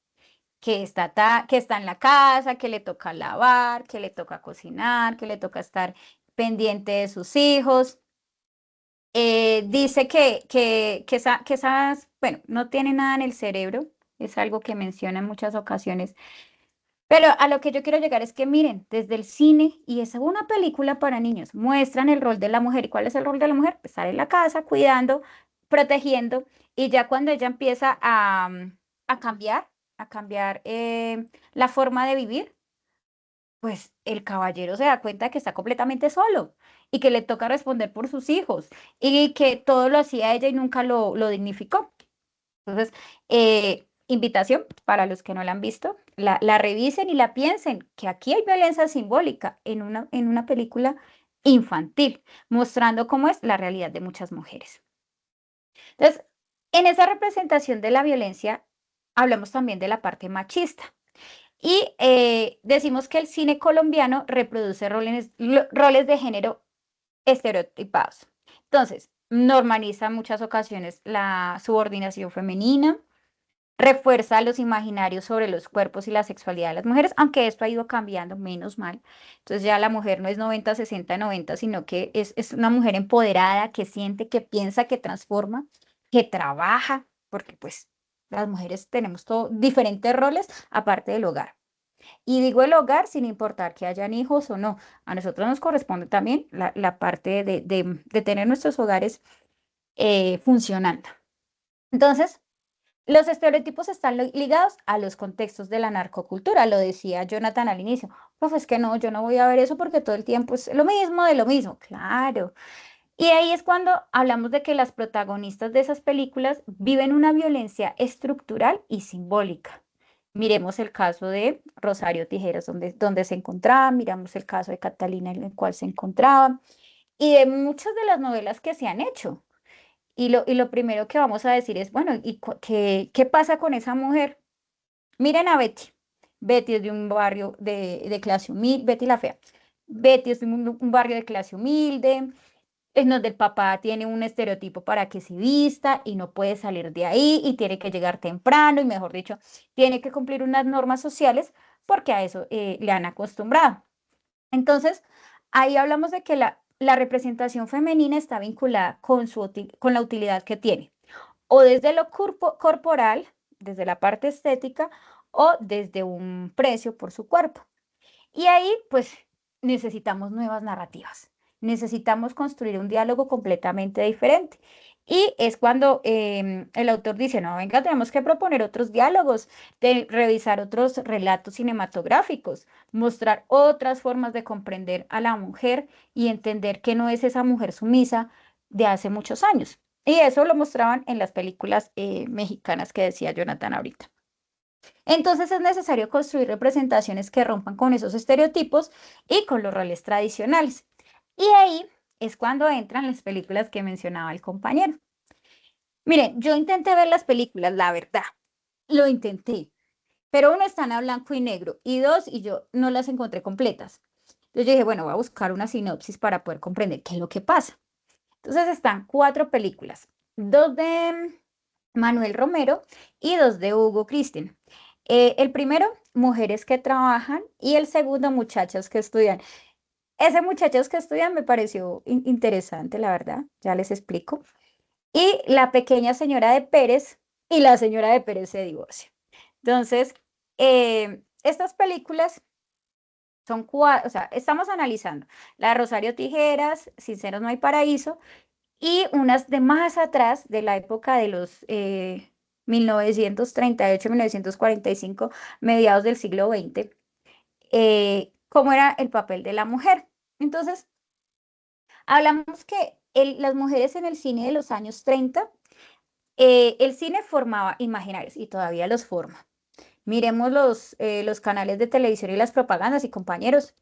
que está en la casa, que le toca lavar, que le toca cocinar, que le toca estar pendiente de sus hijos. Dice que esas, bueno, no tiene nada en el cerebro, es algo que menciona en muchas ocasiones, pero a lo que yo quiero llegar es que miren, desde el cine, y es una película para niños, muestran el rol de la mujer. ¿Y cuál es el rol de la mujer? Pues estar en la casa, cuidando, protegiendo, y ya cuando ella empieza a cambiar, a cambiar la forma de vivir, pues el caballero se da cuenta que está completamente solo y que le toca responder por sus hijos y que todo lo hacía ella y nunca lo dignificó. Entonces, invitación para los que no la han visto, la revisen y la piensen, que aquí hay violencia simbólica en una película infantil, mostrando cómo es la realidad de muchas mujeres. Entonces, en esa representación de la violencia, hablamos también de la parte machista. Y decimos que el cine colombiano reproduce roles de género estereotipados. Entonces, normaliza en muchas ocasiones la subordinación femenina, refuerza los imaginarios sobre los cuerpos y la sexualidad de las mujeres, aunque esto ha ido cambiando, menos mal. Entonces ya la mujer no es 90, 60, 90, sino que es una mujer empoderada, que siente, que piensa, que transforma, que trabaja, porque pues las mujeres tenemos todo, diferentes roles aparte del hogar. Y digo el hogar sin importar que hayan hijos o no. A nosotros nos corresponde también la parte de tener nuestros hogares funcionando. Entonces, los estereotipos están ligados a los contextos de la narcocultura, lo decía Jonathan al inicio. Pues es que no, yo no voy a ver eso porque todo el tiempo es lo mismo de lo mismo. Claro. Y ahí es cuando hablamos de que las protagonistas de esas películas viven una violencia estructural y simbólica. Miremos el caso de Rosario Tijeras, donde se encontraba, miramos el caso de Catalina en el cual se encontraba, y de muchas de las novelas que se han hecho. Y lo primero que vamos a decir es, bueno, ¿qué pasa con esa mujer? Miren a Betty. Betty es de un barrio de clase humilde, Betty la fea. Betty es de un barrio de clase humilde, en donde el papá tiene un estereotipo para que se vista y no puede salir de ahí y tiene que llegar temprano y, mejor dicho, tiene que cumplir unas normas sociales porque a eso le han acostumbrado. Entonces, ahí hablamos de que la representación femenina está vinculada con la utilidad que tiene, o desde lo corporal, desde la parte estética, o desde un precio por su cuerpo. Y ahí, pues, necesitamos nuevas narrativas. Necesitamos construir un diálogo completamente diferente. Y es cuando el autor dice, no, venga, tenemos que proponer otros diálogos, de revisar otros relatos cinematográficos, mostrar otras formas de comprender a la mujer y entender que no es esa mujer sumisa de hace muchos años. Y eso lo mostraban en las películas mexicanas que decía Jonathan ahorita. Entonces es necesario construir representaciones que rompan con esos estereotipos y con los roles tradicionales. Y ahí es cuando entran las películas que mencionaba el compañero. Miren, yo intenté ver las películas, la verdad, lo intenté, pero uno están a blanco y negro y dos, y yo no las encontré completas. Entonces yo dije, bueno, voy a buscar una sinopsis para poder comprender qué es lo que pasa. Entonces están cuatro películas, dos de Manuel Romero y dos de Hugo Christian. El primero, Mujeres que trabajan, y el segundo, Muchachos que estudian. Ese Muchachos que estudian me pareció interesante, la verdad, ya les explico. Y La pequeña señora de Pérez y La señora de Pérez se divorcia. Entonces, estas películas son cuatro, o sea, estamos analizando la de Rosario Tijeras, Sinceros no hay paraíso, y unas de más atrás, de la época de los 1938, 1945, mediados del siglo XX, cómo era el papel de la mujer. Entonces, hablamos que las mujeres en el cine de los años 30, el cine formaba imaginarios y todavía los forma. Miremos los canales de televisión y las propagandas y compañeros,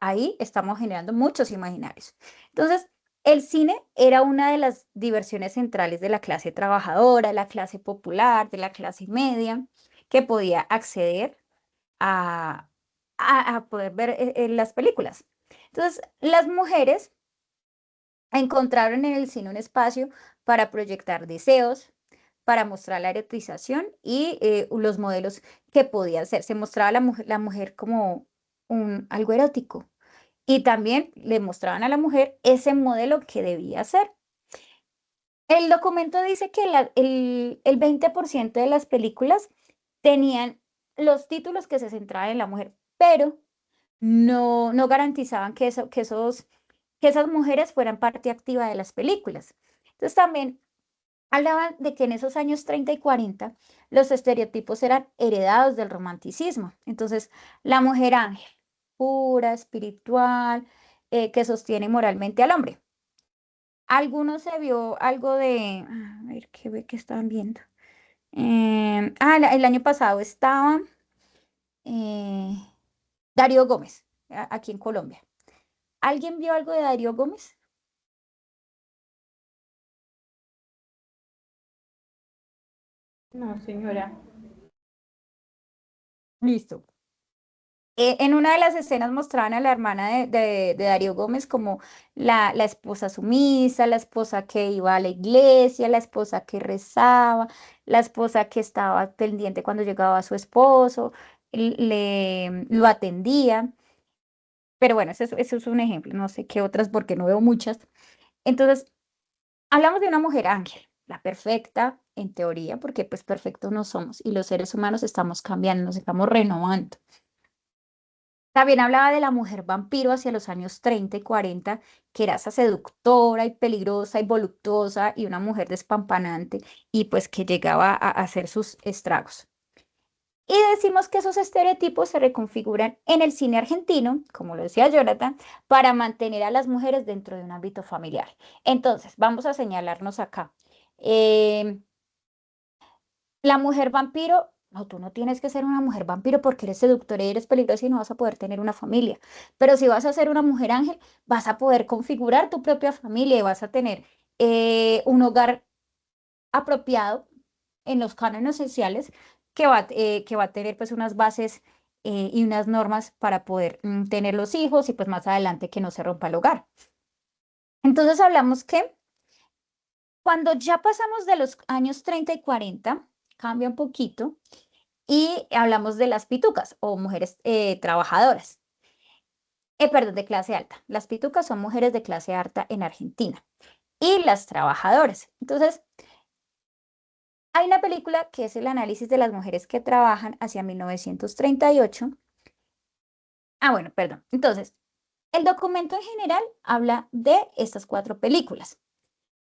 ahí estamos generando muchos imaginarios. Entonces, el cine era una de las diversiones centrales de la clase trabajadora, de la clase popular, de la clase media, que podía acceder a, a poder ver las películas. Entonces, las mujeres encontraron en el cine un espacio para proyectar deseos, para mostrar la erotización y los modelos que podía ser. Se mostraba a la mujer como algo erótico y también le mostraban a la mujer ese modelo que debía ser. El documento dice que el 20% de las películas tenían los títulos que se centraban en la mujer, pero no garantizaban que esas mujeres fueran parte activa de las películas. Entonces también hablaban de que en esos años 30 y 40 los estereotipos eran heredados del romanticismo. Entonces, la mujer ángel, pura, espiritual, que sostiene moralmente al hombre. Algunos se vio algo de, a ver, qué estaban viendo? El año pasado estaba eh, Darío Gómez, aquí en Colombia. ¿Alguien vio algo de Darío Gómez? No, señora. Listo. En una de las escenas mostraban a la hermana de Darío Gómez como la esposa sumisa, la esposa que iba a la iglesia, la esposa que rezaba, la esposa que estaba pendiente cuando llegaba su esposo, lo atendía. Pero bueno, eso es un ejemplo, no sé qué otras porque no veo muchas. Entonces, hablamos de una mujer ángel, la perfecta en teoría, porque pues perfectos no somos y los seres humanos estamos cambiando, nos estamos renovando. También hablaba de la mujer vampiro hacia los años 30 y 40, que era esa seductora y peligrosa y voluptuosa y una mujer despampanante y pues que llegaba a hacer sus estragos. Y decimos que esos estereotipos se reconfiguran en el cine argentino, como lo decía Jonathan, para mantener a las mujeres dentro de un ámbito familiar. Entonces, vamos a señalarnos acá. Em, la mujer vampiro, no, tú no tienes que ser una mujer vampiro porque eres seductora y eres peligrosa y no vas a poder tener una familia. Pero si vas a ser una mujer ángel, vas a poder configurar tu propia familia y vas a tener un hogar apropiado en los cánones sociales que va a tener pues unas bases y unas normas para poder tener los hijos y pues más adelante que no se rompa el hogar. Entonces hablamos que cuando ya pasamos de los años 30 y 40 cambia un poquito y hablamos de las pitucas o mujeres trabajadoras. Perdón, de clase alta. Las pitucas son mujeres de clase alta en Argentina y las trabajadoras. Entonces, hay una película que es el análisis de las mujeres que trabajan hacia 1938. Bueno, perdón. Entonces, el documento en general habla de estas cuatro películas.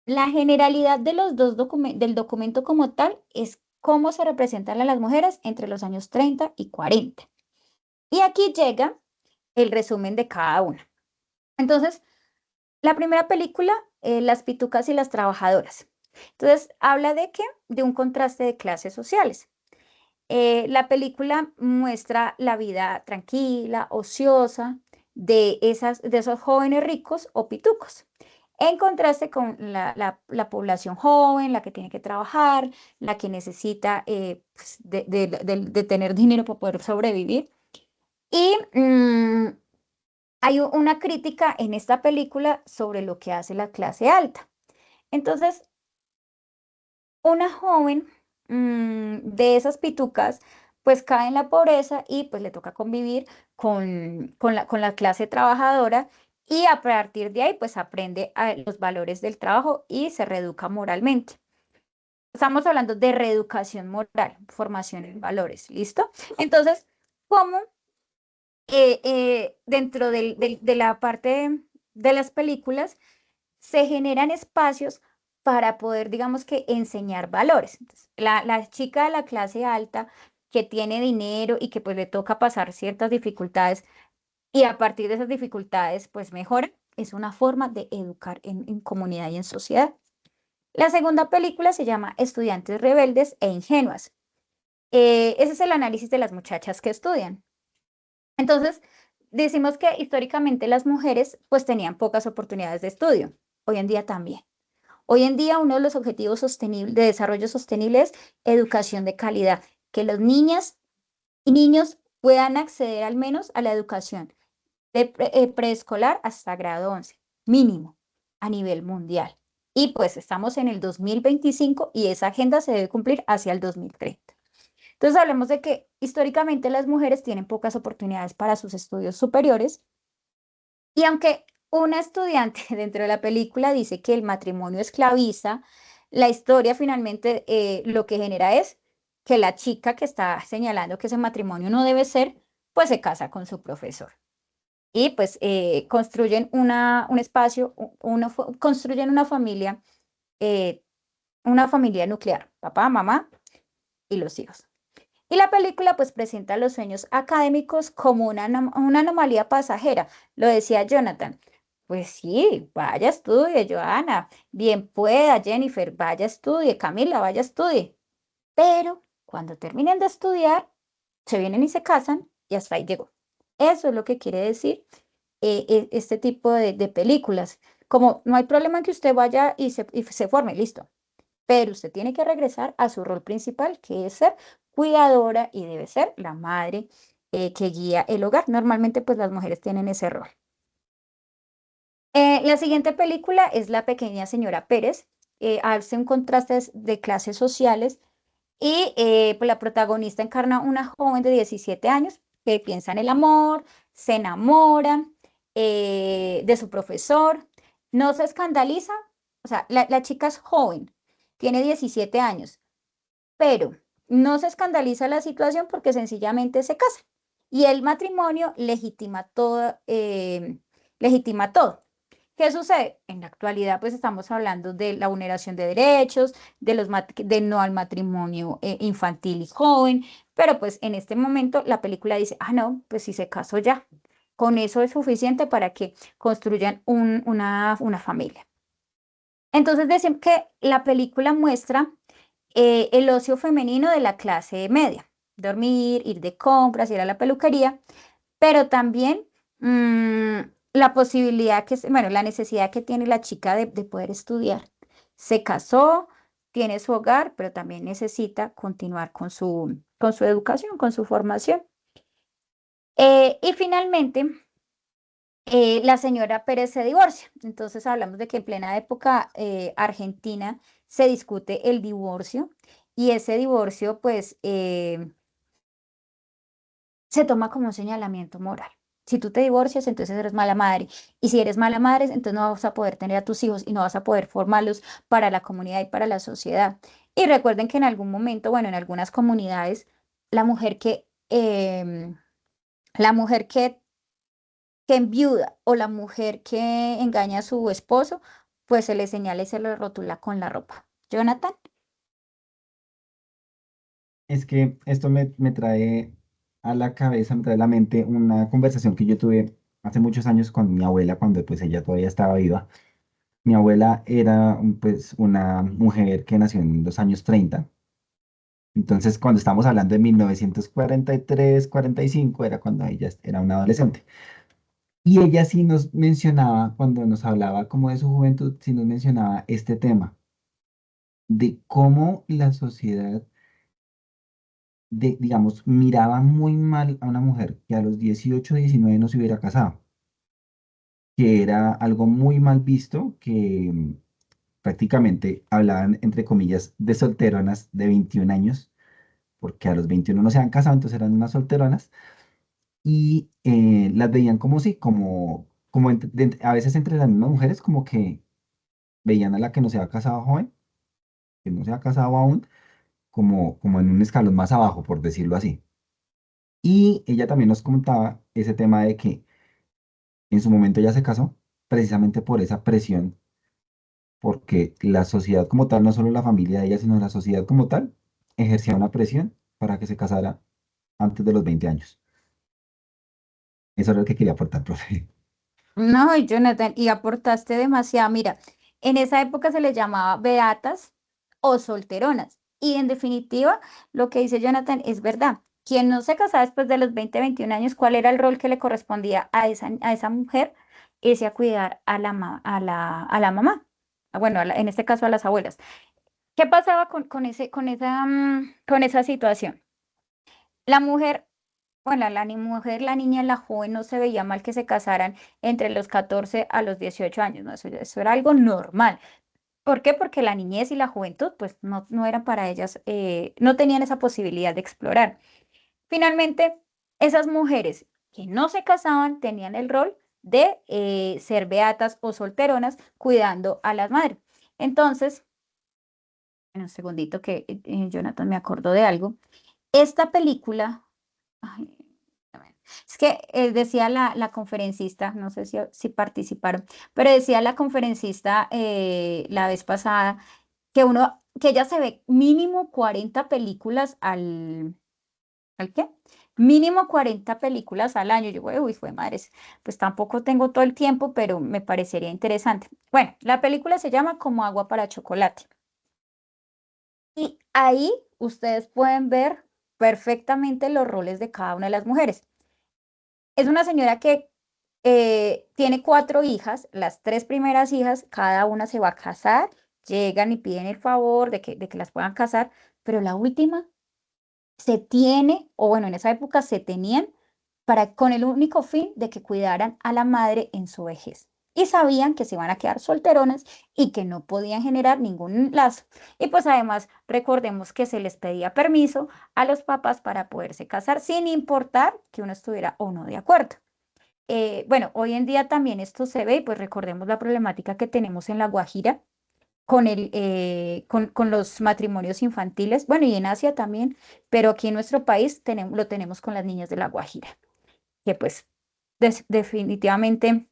La generalidad de los del documento como tal es cómo se representan a las mujeres entre los años 30 y 40. Y aquí llega el resumen de cada una. Entonces, la primera película, Las pitucas y las trabajadoras. Entonces, habla de qué? De un contraste de clases sociales. La película muestra la vida tranquila, ociosa de esos jóvenes ricos o pitucos, en contraste con la población joven, la que tiene que trabajar, la que necesita pues, de tener dinero para poder sobrevivir. Y hay una crítica en esta película sobre lo que hace la clase alta. Entonces, una joven de esas pitucas, pues cae en la pobreza y pues le toca convivir con la clase trabajadora y a partir de ahí pues aprende los valores del trabajo y se reeduca moralmente. Estamos hablando de reeducación moral, formación en valores, ¿listo? Entonces, ¿cómo dentro de la parte de las películas se generan espacios para poder, digamos que, enseñar valores? Entonces, la chica de la clase alta que tiene dinero y que pues le toca pasar ciertas dificultades y a partir de esas dificultades pues mejora, es una forma de educar en comunidad y en sociedad. La segunda película se llama Estudiantes rebeldes e ingenuas. Ese es el análisis de las muchachas que estudian. Entonces, decimos que históricamente las mujeres pues tenían pocas oportunidades de estudio. Hoy en día también. Hoy en día uno de los objetivos de desarrollo sostenible es educación de calidad, que las niñas y niños puedan acceder al menos a la educación de preescolar hasta grado 11, mínimo. a nivel mundial. Y pues estamos en el 2025 y esa agenda se debe cumplir hacia el 2030. Entonces hablemos de que históricamente las mujeres tienen pocas oportunidades para sus estudios superiores y aunque una estudiante dentro de la película dice que el matrimonio esclaviza, la historia finalmente lo que genera es que la chica que está señalando que ese matrimonio no debe ser, pues se casa con su profesor. Y pues construyen un espacio, construyen eh, una familia nuclear, papá, mamá y los hijos. Y la película pues presenta los sueños académicos como una anomalía pasajera, lo decía Jonathan. Pues sí, vaya estudie, Joana, bien pueda, Jennifer, vaya estudie, Camila, vaya estudie. Pero cuando terminen de estudiar, se vienen y se casan y hasta ahí llegó. Eso es lo que quiere decir este tipo de películas. Como no hay problema en que usted vaya y se forme, listo, pero usted tiene que regresar a su rol principal, que es ser cuidadora y debe ser la madre que guía el hogar. Normalmente, pues las mujeres tienen ese rol. La siguiente película es La pequeña señora Pérez. Hace un contraste de clases sociales y pues la protagonista encarna una joven de 17 años que piensa en el amor, se enamora de su profesor, no se escandaliza, o sea, la chica es joven, tiene 17 años, pero no se escandaliza la situación porque sencillamente se casa. Y el matrimonio legitima todo. ¿Qué sucede? En la actualidad, pues estamos hablando de la vulneración de derechos, de no al matrimonio infantil y joven, pero pues en este momento la película dice, ah, no, pues si se casó ya, con eso es suficiente para que construyan una familia. Entonces decimos que la película muestra el ocio femenino de la clase media, dormir, ir de compras, ir a la peluquería, pero también mm, la posibilidad bueno, la necesidad que tiene la chica de poder estudiar. Se casó, tiene su hogar, pero también necesita continuar con su educación, con su formación. Y finalmente, la señora Pérez se divorcia. Entonces hablamos de que en plena época argentina se discute el divorcio y ese divorcio pues se toma como un señalamiento moral. Si tú te divorcias, entonces eres mala madre. Y si eres mala madre, entonces no vas a poder tener a tus hijos y no vas a poder formarlos para la comunidad y para la sociedad. Y recuerden que en algún momento, bueno, en algunas comunidades, la mujer que, em, la mujer que enviuda o la mujer que engaña a su esposo, pues se le señala y se le rotula con la ropa. Jonathan. Es que esto me trae a la cabeza, me trae a la mente una conversación que yo tuve hace muchos años con mi abuela, cuando pues ella todavía estaba viva. Mi abuela era pues una mujer que nació en los años 30. Entonces, cuando estamos hablando de 1943, 45, era cuando ella era una adolescente. Y ella sí nos mencionaba, cuando nos hablaba como de su juventud, sí nos mencionaba este tema de cómo la sociedad, digamos, miraba muy mal a una mujer que a los 18 19 no se hubiera casado, que era algo muy mal visto, que prácticamente hablaban, entre comillas, de solteronas de 21 años, porque a los 21 no se han casado, entonces eran unas solteronas, y las veían como sí, como a veces entre las mismas mujeres, como que veían a la que no se ha casado joven, que no se ha casado aún, como en un escalón más abajo, por decirlo así. Y ella también nos comentaba ese tema de que en su momento ella se casó precisamente por esa presión, porque la sociedad como tal, no solo la familia de ella, sino la sociedad como tal, ejercía una presión para que se casara antes de los 20 años. Eso era lo que quería aportar, profe. No, y Jonathan, y aportaste demasiado. Mira, en esa época se les llamaba beatas o solteronas. Y en definitiva, lo que dice Jonathan es verdad. Quien no se casaba después de los 20, 21 años, ¿cuál era el rol que le correspondía a esa mujer? Ese a cuidar a la mamá. Bueno, en este caso a las abuelas. ¿Qué pasaba con esa situación? La mujer Bueno, la ni mujer, la niña, la joven no se veía mal que se casaran entre los 14 a los 18 años, ¿no? Eso era algo normal. ¿Por qué? Porque la niñez y la juventud, pues no eran para ellas, no tenían esa posibilidad de explorar. Finalmente, esas mujeres que no se casaban tenían el rol de ser beatas o solteronas cuidando a las madres. Entonces, en un segundito que Jonathan me acordó de algo. Esta película, ay, a ver, es que decía la conferencista, no sé si participaron, pero decía la conferencista la vez pasada que ella se ve mínimo 40 películas ¿al qué? Mínimo 40 películas al año. Yo, uy, fue madres, pues tampoco tengo todo el tiempo, pero me parecería interesante. Bueno, la película se llama Como agua para chocolate. Y ahí ustedes pueden ver perfectamente los roles de cada una de las mujeres. Es una señora que tiene 4 hijas, las 3 primeras hijas, cada una se va a casar, llegan y piden el favor de que las puedan casar, pero la última se tiene, o bueno, en esa época se tenían con el único fin de que cuidaran a la madre en su vejez. Y sabían que se iban a quedar solteronas y que no podían generar ningún lazo. Y pues además recordemos que se les pedía permiso a los papás para poderse casar sin importar que uno estuviera o no de acuerdo. Bueno, hoy en día también esto se ve y pues recordemos la problemática que tenemos en La Guajira con los matrimonios infantiles, bueno, y en Asia también, pero aquí en nuestro país lo tenemos con las niñas de La Guajira, que pues definitivamente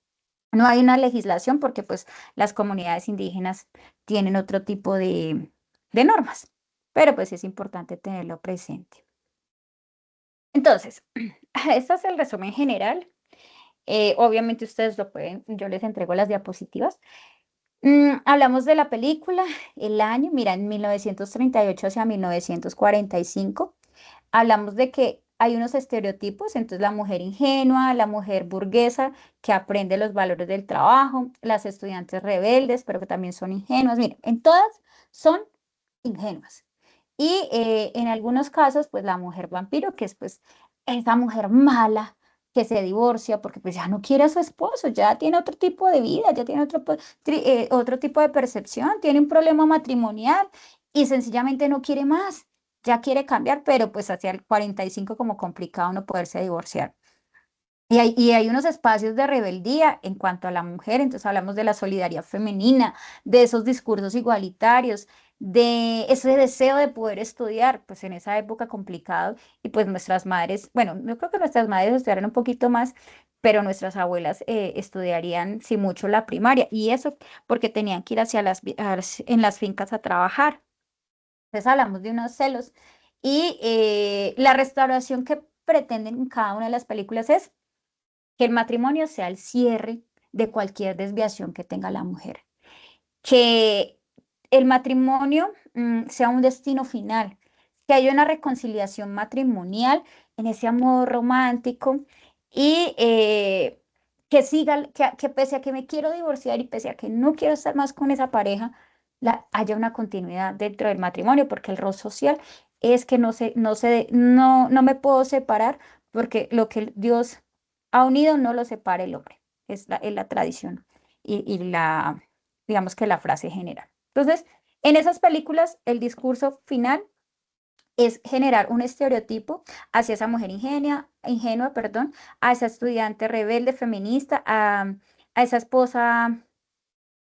no hay una legislación porque pues las comunidades indígenas tienen otro tipo de normas, pero pues es importante tenerlo presente. Entonces, este es el resumen general. Obviamente ustedes lo pueden, yo les entrego las diapositivas. Hablamos de la película, el año, mira, en 1938 hacia 1945. Hablamos de que hay unos estereotipos, entonces la mujer ingenua, la mujer burguesa que aprende los valores del trabajo, las estudiantes rebeldes, pero que también son ingenuas. Miren, en todas son ingenuas. Y en algunos casos, pues la mujer vampiro, que es pues esa mujer mala que se divorcia porque pues ya no quiere a su esposo, ya tiene otro tipo de vida, ya tiene otro tipo de percepción, tiene un problema matrimonial y sencillamente no quiere más, ya quiere cambiar, pero pues hacia el 45 como complicado no poderse divorciar. Y hay unos espacios de rebeldía en cuanto a la mujer, entonces hablamos de la solidaridad femenina, de esos discursos igualitarios, de ese deseo de poder estudiar, pues en esa época complicado, y pues nuestras madres, bueno, yo creo que nuestras madres estudiaron un poquito más, pero nuestras abuelas estudiarían, sí mucho, la primaria, y eso porque tenían que ir en las fincas a trabajar. Entonces hablamos de unos celos, y la restauración que pretenden en cada una de las películas es que el matrimonio sea el cierre de cualquier desviación que tenga la mujer, que el matrimonio sea un destino final, que haya una reconciliación matrimonial en ese amor romántico y que siga, que pese a que me quiero divorciar y pese a que no quiero estar más con esa pareja, haya una continuidad dentro del matrimonio, porque el rol social es que no me puedo separar porque lo que Dios ha unido no lo separa el hombre, es la tradición y digamos que la frase general. Entonces, en esas películas, el discurso final es generar un estereotipo hacia esa mujer ingenua, perdón, a esa estudiante rebelde feminista, a esa esposa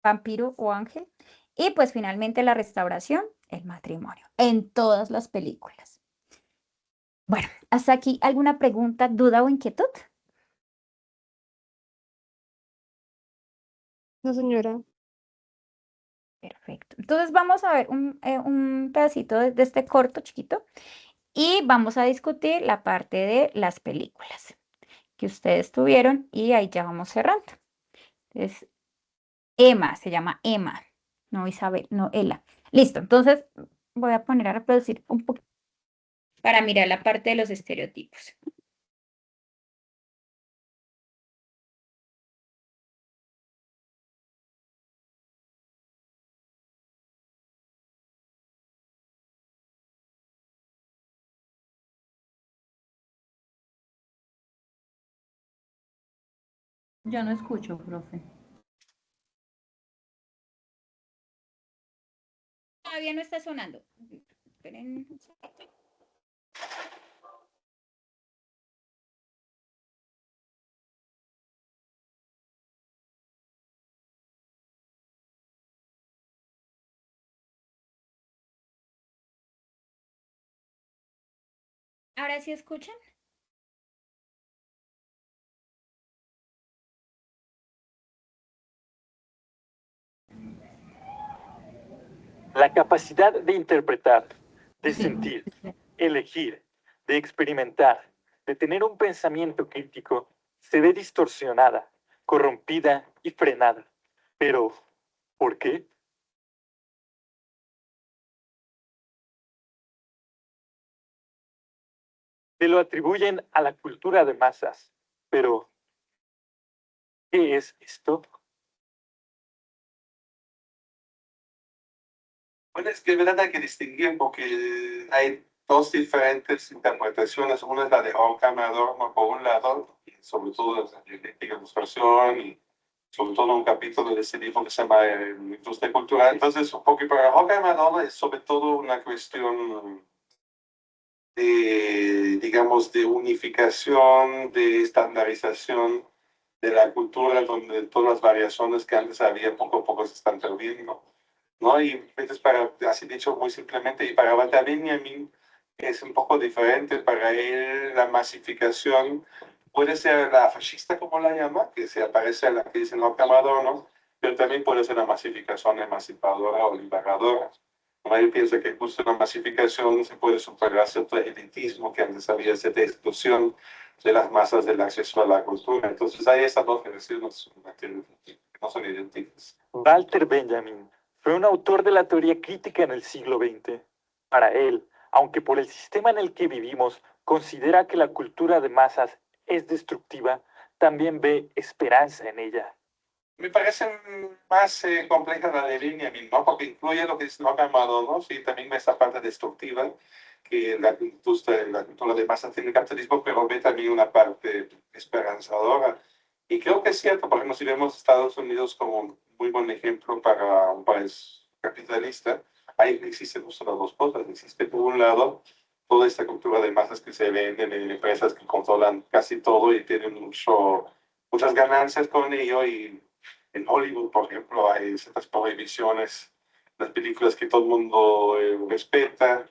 vampiro o ángel, y pues finalmente la restauración, el matrimonio, en todas las películas. Bueno, hasta aquí, ¿alguna pregunta, duda o inquietud? No, señora. Perfecto. Entonces vamos a ver un pedacito de este corto chiquito y vamos a discutir la parte de las películas que ustedes tuvieron y ahí ya vamos cerrando. Entonces, Emma, se llama Emma, no Isabel, no Ela. Listo, entonces voy a poner a reproducir un poco para mirar la parte de los estereotipos. Yo no escucho, profe. Todavía no está sonando. Esperen un segundo. ¿Ahora sí escuchan? La capacidad de interpretar, de Sí. sentir, elegir, de experimentar, de tener un pensamiento crítico, se ve distorsionada, corrompida y frenada. Pero, ¿por qué? Se lo atribuyen a la cultura de masas. Pero, ¿qué es esto? Bueno, es que es verdad hay que distinguir porque hay dos diferentes interpretaciones. Una es la de Horkheimer Adorno por un lado, y sobre todo la dialéctica de ilustración y sobre todo un capítulo de ese libro que se llama Industria Cultural. Entonces, un poco para Horkheimer Adorno es sobre todo una cuestión de, digamos, de unificación, de estandarización de la cultura, donde todas las variaciones que antes había poco a poco se están perdiendo. ¿No? Y entonces, para, así dicho muy simplemente, y para Walter Benjamin es un poco diferente. Para él, la masificación puede ser la fascista, como la llama, que se aparece a la que dice no Camarón, ¿no? Pero también puede ser la masificación emancipadora o liberadora. ¿No? Él piensa que justo la masificación se puede superar cierto elitismo que antes había, cierta exclusión de las masas del acceso a la cultura. Entonces, hay estas dos versiones que no son idénticas. Walter Benjamin fue un autor de la teoría crítica en el siglo XX. Para él, aunque por el sistema en el que vivimos considera que la cultura de masas es destructiva, también ve esperanza en ella. Me parece más compleja la de Benjamin, ¿no? Porque incluye lo que es no llamado, ¿no? Sí, también esa parte destructiva, que la cultura de masa tiene el capitalismo, pero ve también una parte esperanzadora. Y creo que es cierto, por ejemplo, si vemos Estados Unidos como un muy buen ejemplo para un país capitalista, ahí existen justo las dos cosas. Existe, por un lado, toda esta cultura de masas que se venden en empresas que controlan casi todo y tienen muchas ganancias con ello. Y en Hollywood, por ejemplo, hay ciertas prohibiciones, las películas que todo el mundo respeta,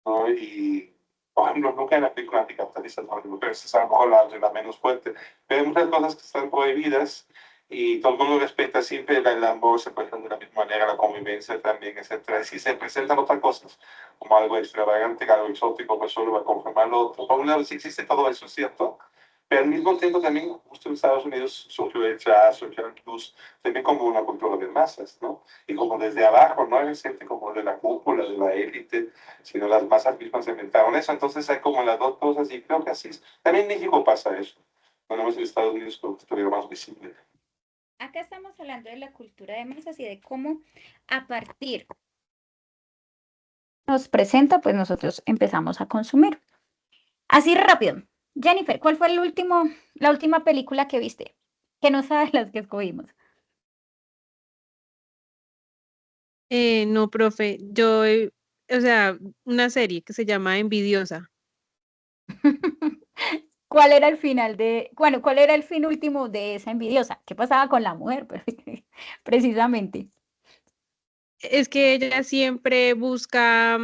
¿no? Y, por ejemplo, nunca hay una película anticapitalista en Hollywood, pero esa es a lo mejor la menos fuerte. Pero hay muchas cosas que están prohibidas y todo el mundo respeta siempre el amor, se presenta de la misma manera, la convivencia también, etcétera. Y si se presentan otras cosas, como algo extravagante, algo exótico, pues solo va a confirmar lo otro. Por un lado, sí existe todo eso, ¿cierto? Pero al mismo tiempo también, justo en Estados Unidos, surgió el jazz, surgió el blues, también como una cultura de masas, ¿no? Y como desde abajo, no es gente como de la cúpula, de la élite, sino las masas mismas inventaron eso. Entonces hay como las dos cosas y creo que así es. También en México pasa eso. Bueno, más en Estados Unidos creo que estuviera más visible. Acá estamos hablando de la cultura de masas y de cómo a partir nos presenta, pues nosotros empezamos a consumir. Así rápido. Jennifer, ¿cuál fue la última película que viste? Que no sabes las que escogimos. No, profe, o sea, una serie que se llama Envidiosa. ¿Cuál era el final bueno, cuál era el fin último de esa envidiosa? ¿Qué pasaba con la mujer? Pues, precisamente. Es que ella siempre busca,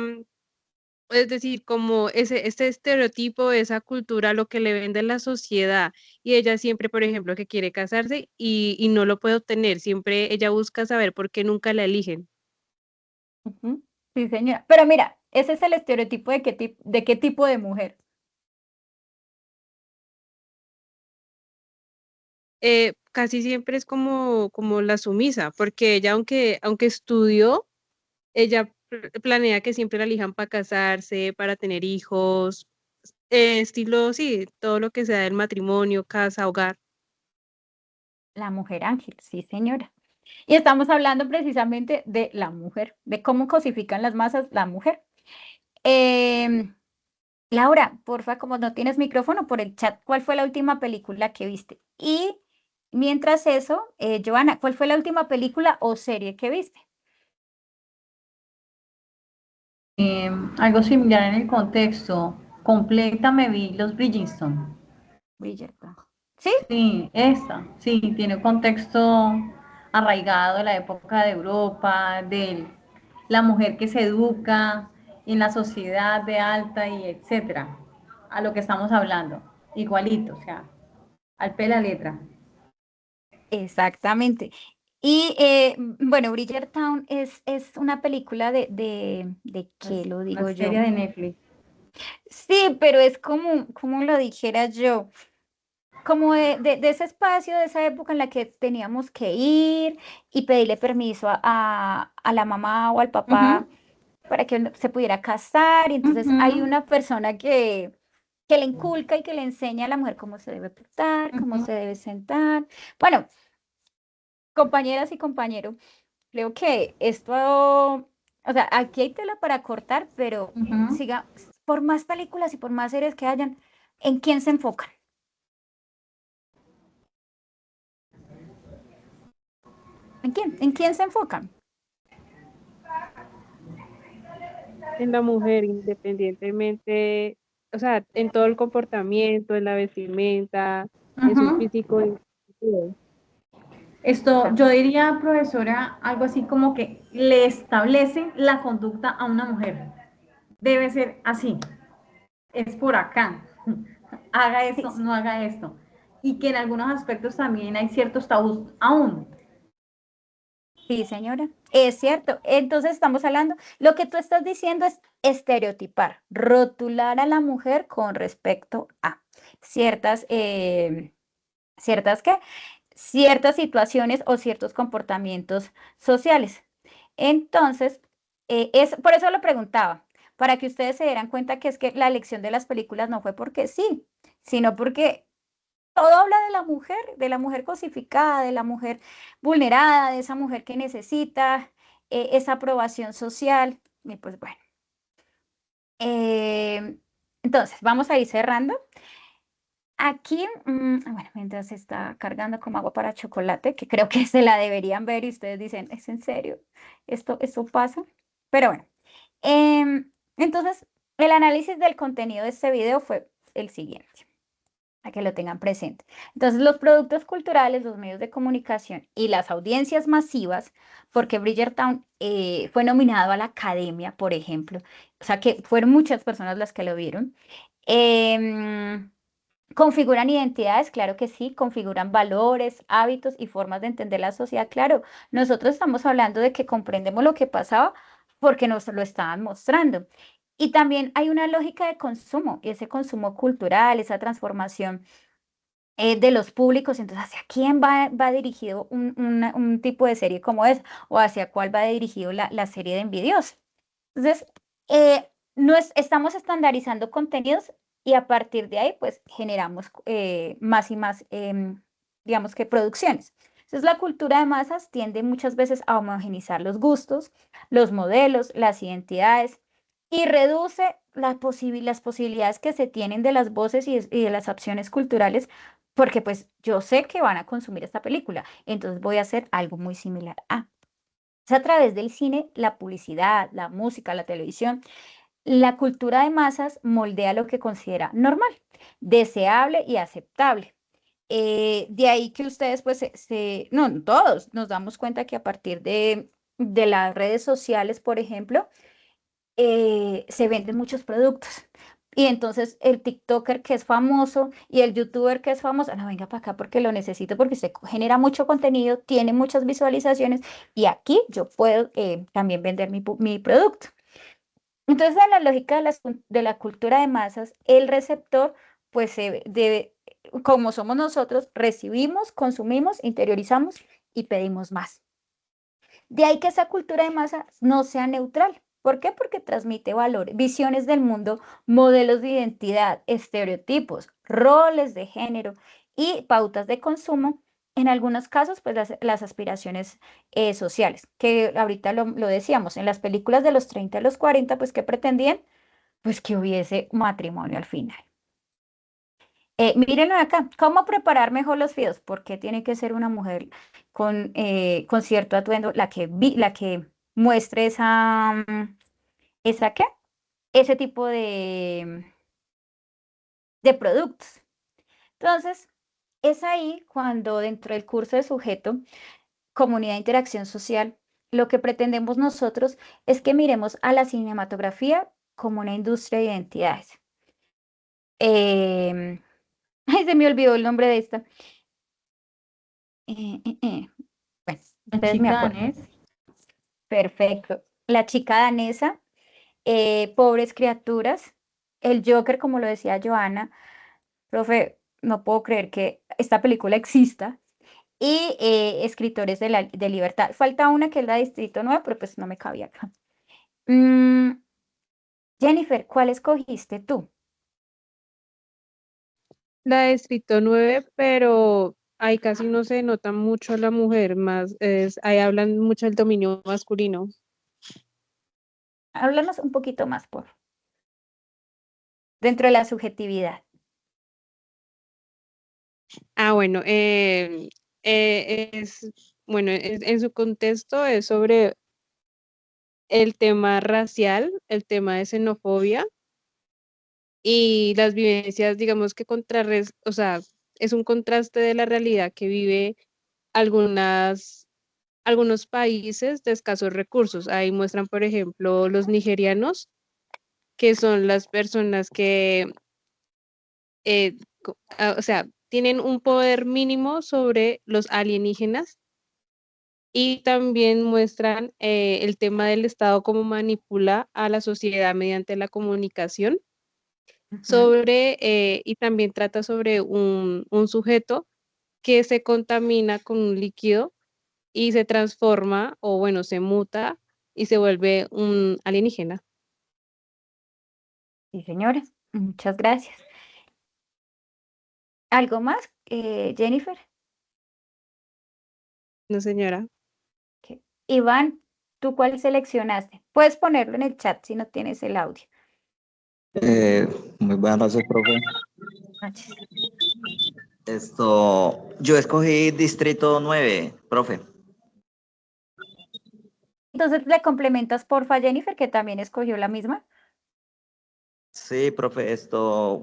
es decir, como este estereotipo, esa cultura, lo que le vende la sociedad, y ella siempre, por ejemplo, que quiere casarse y no lo puede obtener, siempre ella busca saber por qué nunca la eligen. Ujú. Sí, señora. Pero mira, ese es el estereotipo de qué tipo de mujer. Casi siempre es como la sumisa, porque ella, aunque estudió, ella planea que siempre la elijan para casarse, para tener hijos, estilo, sí, todo lo que sea del matrimonio, casa, hogar. La mujer ángel, sí, señora. Y estamos hablando precisamente de la mujer, de cómo cosifican las masas la mujer. Em, Laura, porfa, como no tienes micrófono por el chat, ¿cuál fue la última película que viste? Y Mientras eso, Joana, ¿cuál fue la última película o serie que viste? Algo similar en el contexto. Completa me vi Los Bridgerton. Bridgerton. ¿Sí? Sí, esta, sí, tiene un contexto arraigado de la época de Europa, de la mujer que se educa en la sociedad de alta y etcétera, a lo que estamos hablando, igualito, o sea, al pie de la letra. Exactamente. Y bueno, Bridgerton es una película de qué lo Una digo serie yo. de Netflix. Sí, pero es como lo dijera yo, como de ese espacio, de esa época en la que teníamos que ir y pedirle permiso a la mamá o al papá Ujú, para que uno se pudiera casar. Y entonces hay ujú, una persona que le inculca y que le enseña a la mujer cómo se debe portar, cómo ujú, se debe sentar. Bueno, compañeras y compañeros, creo que esto, o sea, aquí hay tela para cortar, pero ujú. siga, por más películas y por más series que hayan, ¿en quién se enfocan? ¿En quién? ¿En quién se enfocan? En la mujer, independientemente, o sea, en todo el comportamiento, en la vestimenta, en su Ujú. físico, en todo. Esto, yo diría, profesora, algo así como que le establece la conducta a una mujer. Debe ser así, es por acá. Haga Sí, esto, no haga esto. Y que en algunos aspectos también hay ciertos tabús aún. sí, señora, es cierto. Entonces estamos hablando, lo que tú estás diciendo es estereotipar, rotular a la mujer con respecto a ciertas, ¿ciertas qué? Ciertas situaciones o ciertos comportamientos sociales. Entonces, por eso lo preguntaba, para que ustedes se dieran cuenta que es que la elección de las películas no fue porque sí, sino porque todo habla de la mujer cosificada, de la mujer vulnerada, de esa mujer que necesita esa aprobación social. Y pues bueno, eh, entonces vamos a ir cerrando. Aquí, bueno, mientras se está cargando como agua para chocolate, que creo que se la deberían ver y ustedes dicen, ¿es en serio? ¿Esto pasa? Pero bueno, entonces el análisis del contenido de este video fue el siguiente, a que lo tengan presente. Entonces, los productos culturales, los medios de comunicación y las audiencias masivas, porque Bridgertown fue nominado a la Academia, por ejemplo, o sea que fueron muchas personas las que lo vieron. em, ¿Configuran identidades? Claro que sí, configuran valores, hábitos y formas de entender la sociedad. Claro, nosotros estamos hablando de que comprendemos lo que pasaba porque nos lo estaban mostrando. Y también hay una lógica de consumo, y ese consumo cultural, esa transformación de los públicos. Entonces, ¿hacia quién va dirigido un tipo de serie como es? ¿O hacia cuál va dirigido la serie de Envidiosa? Entonces, no estamos estandarizando contenidos y a partir de ahí, pues generamos más y más, digamos que producciones. Entonces, la cultura de masas tiende muchas veces a homogeneizar los gustos, los modelos, las identidades y reduce las posibilidades que se tienen de las voces y de las opciones culturales, porque pues yo sé que van a consumir esta película, entonces voy a hacer algo muy similar a. Es a través del cine, la publicidad, la música, la televisión. La cultura de masas moldea lo que considera normal, deseable y aceptable. De ahí que ustedes, pues, no, todos nos damos cuenta que a partir de las redes sociales, por ejemplo, se venden muchos productos. Y entonces el TikToker que es famoso y el YouTuber que es famoso, no, venga para acá porque lo necesito, porque usted genera mucho contenido, tiene muchas visualizaciones y aquí yo puedo también vender mi producto. Entonces, en la lógica de la cultura de masas, el receptor, pues como somos nosotros, recibimos, consumimos, interiorizamos y pedimos más. De ahí que esa cultura de masa no sea neutral. ¿Por qué? Porque transmite valores, visiones del mundo, modelos de identidad, estereotipos, roles de género y pautas de consumo. En algunos casos, pues las aspiraciones sociales, que ahorita lo decíamos, en las películas de los 30 a los 40, pues ¿qué pretendían? Pues que hubiese matrimonio al final. Mírenlo acá, ¿cómo preparar mejor los fideos? ¿Por qué tiene que ser una mujer con cierto atuendo la que muestre esa qué? Ese tipo de productos. Entonces, es ahí cuando dentro del curso de sujeto, comunidad e interacción social, lo que pretendemos nosotros es que miremos a la cinematografía como una industria de identidades. Em, Ay, se me olvidó el nombre de esta. Bueno, La ustedes me chica acuerdan. danés. Perfecto. La chica danesa, pobres criaturas, el Joker, como lo decía Joana, profe, no puedo creer que esta película exista, y escritores de libertad. Falta una que es la Distrito 9, pero pues no me cabía acá. Mm, Jennifer, ¿cuál escogiste tú? La de Distrito 9, pero ahí casi no se nota mucho a la mujer, más ahí hablan mucho del dominio masculino. Háblanos un poquito más, por dentro de la subjetividad. Ah, bueno, bueno, en su contexto es sobre el tema racial, el tema de xenofobia y las vivencias, digamos que o sea, es un contraste de la realidad que vive algunos países de escasos recursos. Ahí muestran, por ejemplo, los nigerianos, que son las personas que, o sea, tienen un poder mínimo sobre los alienígenas. Y también muestran el tema del Estado, cómo manipula a la sociedad mediante la comunicación Ujú. y también trata sobre un sujeto que se contamina con un líquido y se transforma o bueno, se muta y se vuelve un alienígena. Sí, señores, muchas gracias. ¿Algo más, Jennifer? ¿No, señora? Ok. Iván, ¿tú cuál seleccionaste? Puedes ponerlo en el chat si no tienes el audio. Eh, Muy buenas noches, profe. Noches. Yo escogí Distrito 9, profe. Entonces le complementas, porfa, Jennifer, que también escogió la misma. Sí, profe,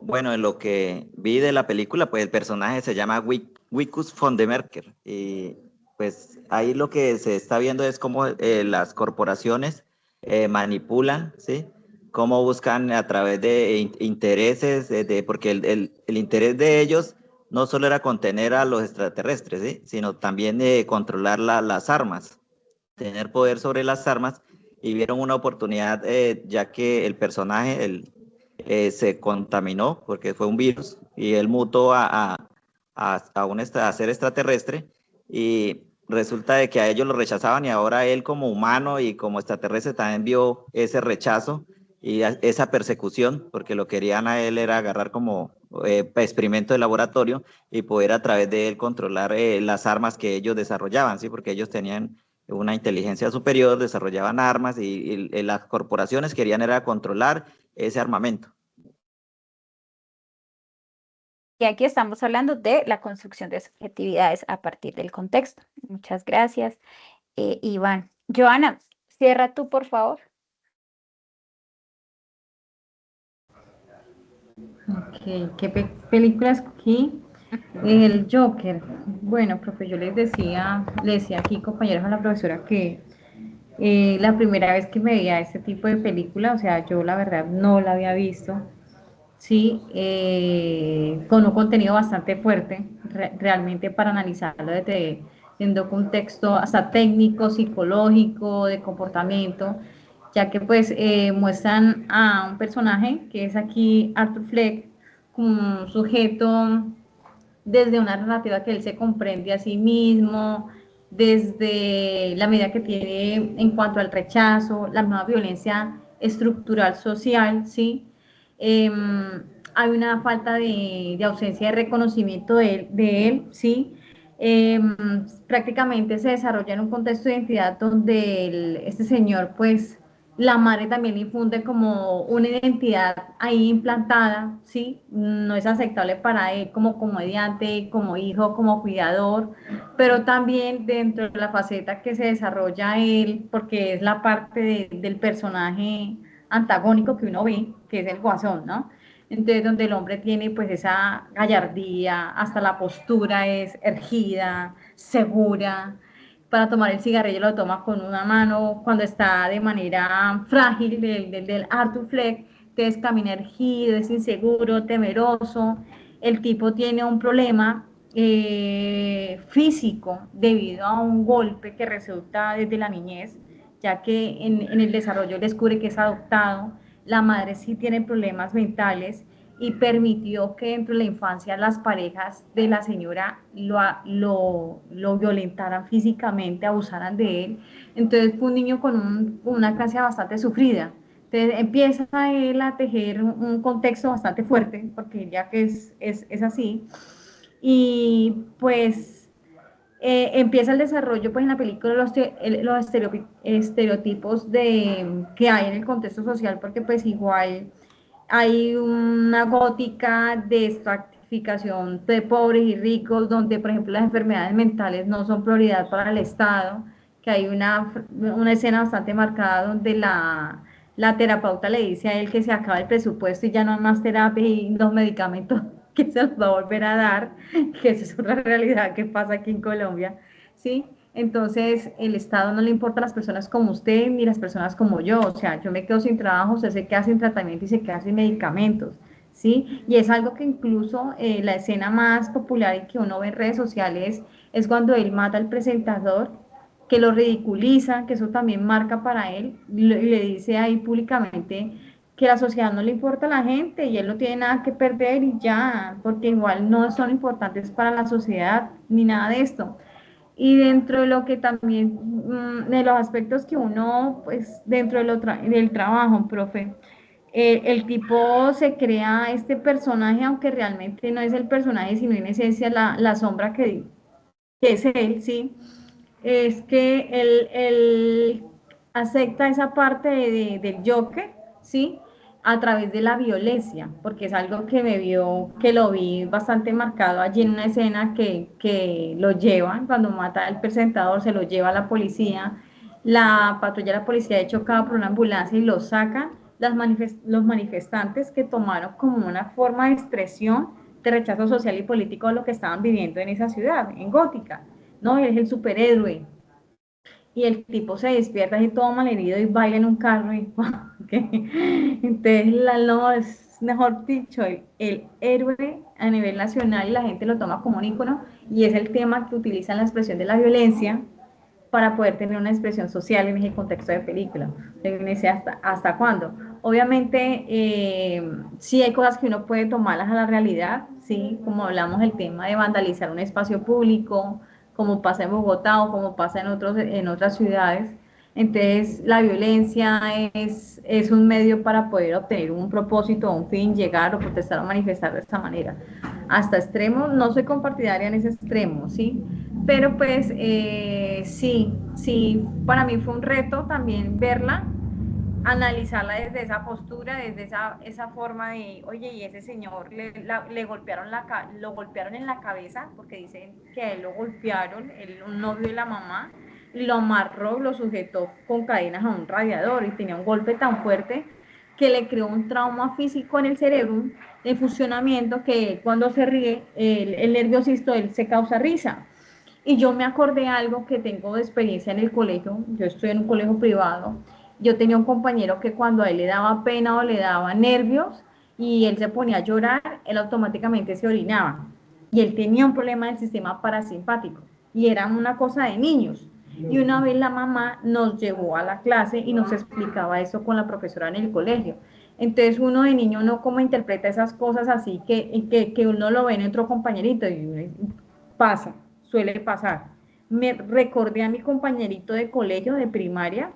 bueno, en lo que vi de la película, pues el personaje se llama Wikus von der Merker. Y pues ahí lo que se está viendo es cómo las corporaciones manipulan, ¿sí? Cómo buscan a través de intereses, porque el interés de ellos no solo era contener a los extraterrestres, ¿sí? Sino también controlar las armas, tener poder sobre las armas, y vieron una oportunidad, ya que el personaje se contaminó porque fue un virus y él mutó a ser extraterrestre, y resulta de que a ellos lo rechazaban, y ahora él como humano y como extraterrestre también vio ese rechazo y esa persecución, porque lo querían a él era agarrar como experimento de laboratorio y poder a través de él controlar las armas que ellos desarrollaban, ¿sí? Porque ellos tenían una inteligencia superior, desarrollaban armas, y las corporaciones querían era controlar ese armamento. Y aquí estamos hablando de la construcción de subjetividades a partir del contexto. Muchas gracias, Iván. Joana, cierra tú, por favor. Ok, ¿qué película escogí? El Joker. Bueno, profe, yo le decía aquí, compañeros, a la profesora que la primera vez que me veía este tipo de película, o sea, yo la verdad no la había visto, sí, con un contenido bastante fuerte, realmente para analizarlo desde un contexto hasta técnico, psicológico, de comportamiento, ya que pues muestran a un personaje que es aquí Arthur Fleck, como un sujeto desde una narrativa que él se comprende a sí mismo, desde la medida que tiene en cuanto al rechazo, la nueva violencia estructural social, ¿sí? Eh, Hay una falta de ausencia de reconocimiento de él, ¿sí? Eh, Prácticamente se desarrolla en un contexto de identidad donde este señor, pues, La madre también le infunde como una identidad ahí implantada, ¿sí? No es aceptable para él como comediante, como hijo, como cuidador, pero también dentro de la faceta que se desarrolla él, porque es la parte del personaje antagónico que uno ve, que es el Guasón, ¿no? Entonces, donde el hombre tiene pues esa gallardía, hasta la postura es erguida, segura, para tomar el cigarrillo lo toma con una mano, cuando está de manera frágil del Arthur Fleck, entonces camina erguido, es inseguro, temeroso, el tipo tiene un problema físico debido a un golpe que resulta desde la niñez, ya que en el desarrollo descubre que es adoptado, la madre sí tiene problemas mentales y permitió que dentro de la infancia las parejas de la señora lo violentaran físicamente, abusaran de él. Entonces fue un niño con una clase bastante sufrida. Entonces empieza él a tejer un contexto bastante fuerte, porque ya que es así, y pues empieza el desarrollo pues en la película los estereotipos que hay en el contexto social, porque pues igual hay una gótica de estratificación de pobres y ricos, donde por ejemplo las enfermedades mentales no son prioridad para el Estado, que hay una escena bastante marcada donde la terapeuta le dice a él que se acaba el presupuesto y ya no hay más terapia y los medicamentos que se los va a volver a dar, que esa es una realidad que pasa aquí en Colombia, ¿sí? Entonces, el Estado no le importa a las personas como usted ni las personas como yo. O sea, yo me quedo sin trabajo, usted se queda sin tratamiento y se queda sin medicamentos, ¿sí? Y es algo que incluso la escena más popular y que uno ve en redes sociales es cuando él mata al presentador, que lo ridiculiza, que eso también marca para él, y le dice ahí públicamente que la sociedad no le importa a la gente y él no tiene nada que perder y ya, porque igual no son importantes para la sociedad ni nada de esto. Y dentro de lo que también, de los aspectos que uno, pues dentro del trabajo, profe, el tipo se crea este personaje, aunque realmente no es el personaje, sino en esencia la sombra que es él, ¿sí? Es que él acepta esa parte del Joker, ¿sí? A través de la violencia, porque es algo que lo vi bastante marcado allí en una escena que lo llevan, cuando mata al presentador, se lo lleva a la policía, la patrulla de la policía es chocada por una ambulancia y lo sacan los manifestantes que tomaron como una forma de expresión de rechazo social y político a lo que estaban viviendo en esa ciudad, en Gótica. No, él es el superhéroe. Y el tipo se despierta así todo malherido y baila en un carro. Y, okay. Entonces, no, es mejor dicho, el héroe a nivel nacional y la gente lo toma como un ícono. Y es el tema que utiliza en la expresión de la violencia para poder tener una expresión social en ese contexto de película. ¿Hasta cuándo? Obviamente, sí hay cosas que uno puede tomarlas a la realidad, ¿sí? Como hablamos del tema de vandalizar un espacio público, como pasa en Bogotá o como pasa en otras ciudades. Entonces, la violencia es un medio para poder obtener un propósito, un fin, llegar o protestar o manifestar de esta manera. Hasta extremos, no soy compartidaria en ese extremo, ¿sí? Pero pues sí, para mí fue un reto también verla, analizarla desde esa postura, desde esa forma de, oye, y ese señor le golpearon lo golpearon en la cabeza, porque dicen que a él lo golpearon, un novio de la mamá, lo amarró, lo sujetó con cadenas a un radiador y tenía un golpe tan fuerte que le creó un trauma físico en el cerebro, de funcionamiento, que cuando se ríe, el nerviosismo, él se causa risa. Y yo me acordé algo que tengo de experiencia en el colegio, yo estoy en un colegio privado, yo tenía un compañero que cuando a él le daba pena o le daba nervios y él se ponía a llorar, él automáticamente se orinaba. Y él tenía un problema del sistema parasimpático y era una cosa de niños. Y una vez la mamá nos llevó a la clase y nos explicaba eso con la profesora en el colegio. Entonces uno de niño no como interpreta esas cosas así que uno lo ve en otro compañerito y pasa, suele pasar. Me recordé a mi compañerito de colegio, de primaria,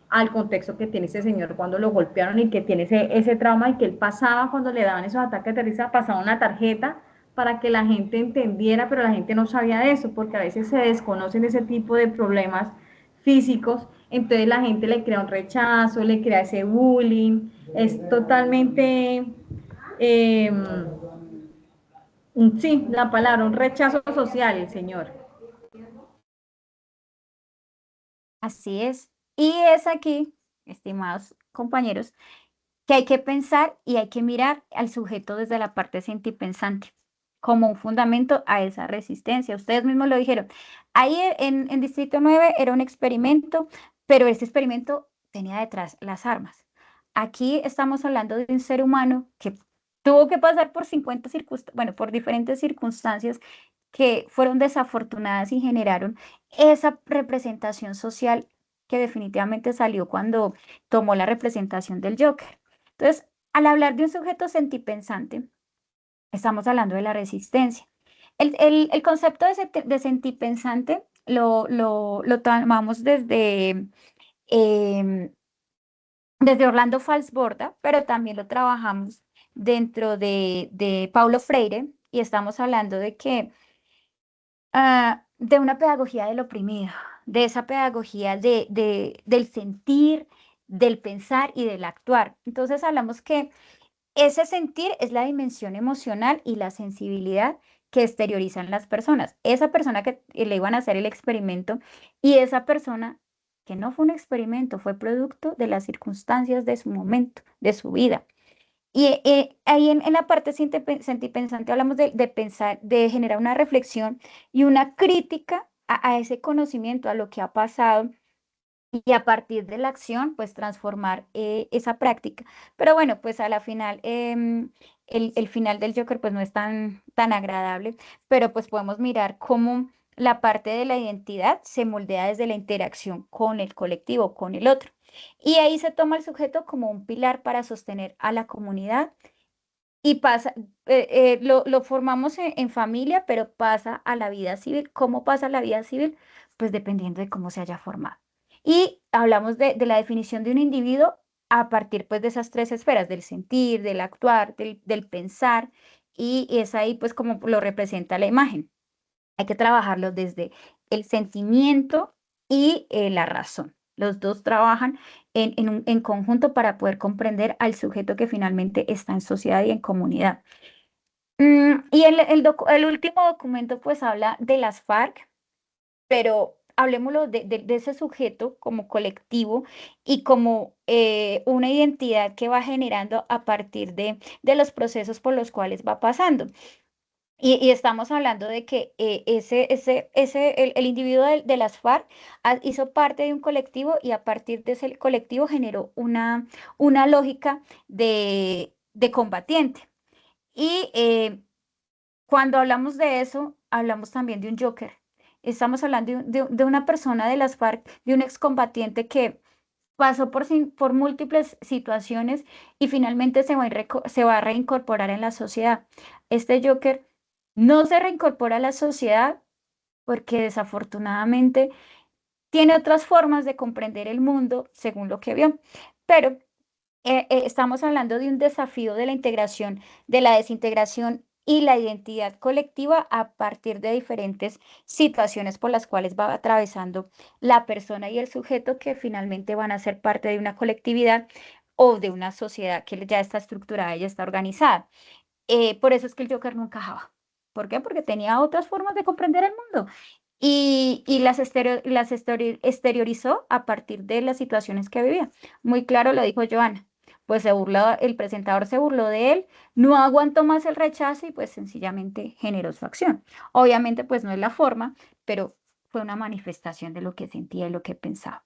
al contexto que tiene ese señor cuando lo golpearon y que tiene ese trauma y que él pasaba cuando le daban esos ataques de risa, pasaba una tarjeta para que la gente entendiera, pero la gente no sabía de eso, porque a veces se desconocen ese tipo de problemas físicos entonces la gente le crea un rechazo, le crea ese bullying, es totalmente, eh, sí, la palabra, un rechazo social, señor. Así es. Y es aquí, estimados compañeros, que hay que pensar y hay que mirar al sujeto desde la parte sentipensante, como un fundamento a esa resistencia. Ustedes mismos lo dijeron. Ahí en Distrito 9 era un experimento, pero ese experimento tenía detrás las armas. Aquí estamos hablando de un ser humano que tuvo que pasar por 50 bueno, por diferentes circunstancias que fueron desafortunadas y generaron esa representación social que definitivamente salió cuando tomó la representación del Joker. Entonces, al hablar de un sujeto sentipensante, estamos hablando de la resistencia. El concepto de sentipensante lo tomamos em, desde Orlando Falsborda, pero también lo trabajamos dentro de Paulo Freire y estamos hablando de que de una pedagogía del oprimido, de esa pedagogía del sentir, del pensar y del actuar. Entonces hablamos que ese sentir es la dimensión emocional y la sensibilidad que exteriorizan las personas. Esa persona que le iban a hacer el experimento y esa persona que no fue un experimento, fue producto de las circunstancias de su momento, de su vida. Y ahí en la parte sentipensante hablamos de pensar, de generar una reflexión y una crítica a ese conocimiento, a lo que ha pasado y a partir de la acción, pues transformar esa práctica. Pero bueno, pues a la final, el final del Joker pues no es tan agradable, pero pues podemos mirar cómo la parte de la identidad se moldea desde la interacción con el colectivo, con el otro. Y ahí se toma el sujeto como un pilar para sostener a la comunidad y pasa, lo formamos en familia, pero pasa a la vida civil. ¿Cómo pasa a la vida civil? Pues dependiendo de cómo se haya formado. Y hablamos de la definición de un individuo a partir pues de esas tres esferas, del sentir, del actuar, del pensar, y es ahí pues como lo representa la imagen. Hay que trabajarlo desde el sentimiento y la razón. Los dos trabajan en conjunto para poder comprender al sujeto que finalmente está en sociedad y en comunidad. Y el último documento pues habla de las FARC, pero hablemoslo de ese sujeto como colectivo y como una identidad que va generando a partir de los procesos por los cuales va pasando. Y estamos hablando de que el individuo de las FARC hizo parte de un colectivo y a partir de ese colectivo generó una lógica de combatiente. Y cuando hablamos de eso, hablamos también de un Joker. Estamos hablando de una persona de las FARC, de un excombatiente que pasó por múltiples situaciones y finalmente se va a reincorporar en la sociedad. Este Joker no se reincorpora a la sociedad porque desafortunadamente tiene otras formas de comprender el mundo según lo que vio, pero estamos hablando de un desafío de la integración, de la desintegración y la identidad colectiva a partir de diferentes situaciones por las cuales va atravesando la persona y el sujeto que finalmente van a ser parte de una colectividad o de una sociedad que ya está estructurada, ya está organizada. Por eso es que el Joker no encajaba. ¿Por qué? Porque tenía otras formas de comprender el mundo y exteriorizó a partir de las situaciones que vivía. Muy claro lo dijo Joana. Pues el presentador se burló de él, no aguantó más el rechazo y pues sencillamente generó su acción. Obviamente pues no es la forma, pero fue una manifestación de lo que sentía y lo que pensaba.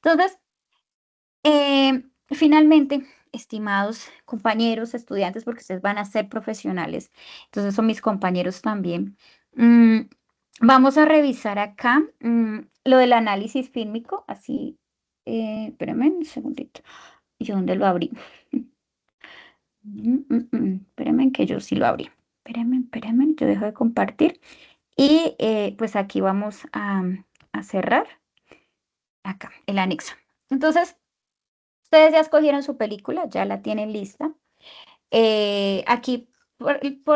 Entonces, finalmente, estimados compañeros, estudiantes, porque ustedes van a ser profesionales, entonces son mis compañeros también. mm, Vamos a revisar acá lo del análisis fílmico, así, espérame un segundito. ¿Yo dónde lo abrí? Espérame que yo sí lo abrí. Espérame, yo dejo de compartir. Y pues aquí vamos a cerrar acá, el anexo. Entonces, ustedes ya escogieron su película, ya la tienen lista. Aquí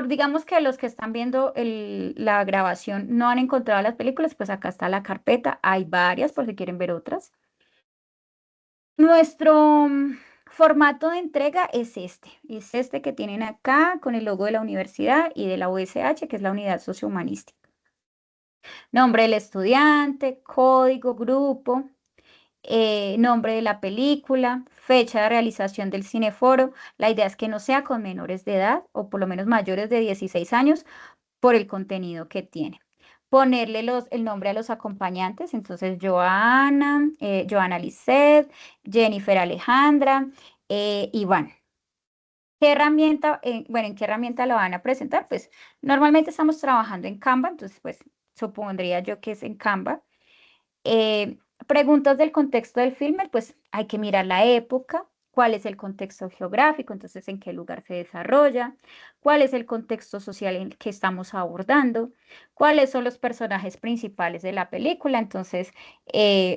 digamos que los que están viendo la grabación no han encontrado las películas, pues acá está la carpeta, hay varias por si quieren ver otras. Nuestro formato de entrega es este que tienen acá con el logo de la universidad y de la USH, que es la unidad sociohumanística. Nombre del estudiante, código, grupo, nombre de la película, fecha de realización del cineforo. La idea es que no sea con menores de edad o por lo menos mayores de 16 años por el contenido que tiene. Ponerle el nombre a los acompañantes, entonces Joana, Joana Lisset, Jennifer Alejandra, Iván. ¿Qué herramienta, bueno, en qué herramienta lo van a presentar? Pues normalmente estamos trabajando en Canva, entonces pues supondría yo que es en Canva. Preguntas del contexto del filme, pues hay que mirar la época, cuál es el contexto geográfico, entonces en qué lugar se desarrolla, cuál es el contexto social en que estamos abordando, cuáles son los personajes principales de la película, entonces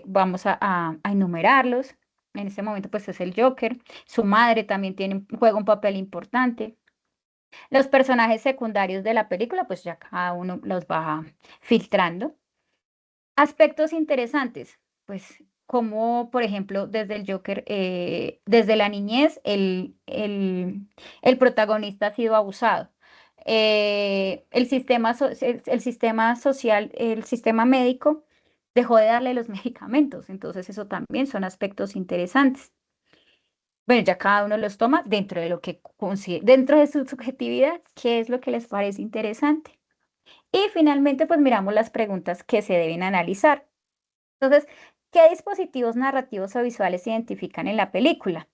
vamos a enumerarlos. En este momento pues es el Joker, su madre también juega un papel importante. Los personajes secundarios de la película, pues ya cada uno los va filtrando. Aspectos interesantes, pues como por ejemplo desde el Joker, desde la niñez, el protagonista ha sido abusado. El sistema social, el sistema médico dejó de darle los medicamentos, entonces eso también son aspectos interesantes. Bueno, ya cada uno los toma dentro de lo que dentro de su subjetividad, qué es lo que les parece interesante. Y finalmente, pues miramos las preguntas que se deben analizar. Entonces, ¿qué dispositivos narrativos o visuales se identifican en la película?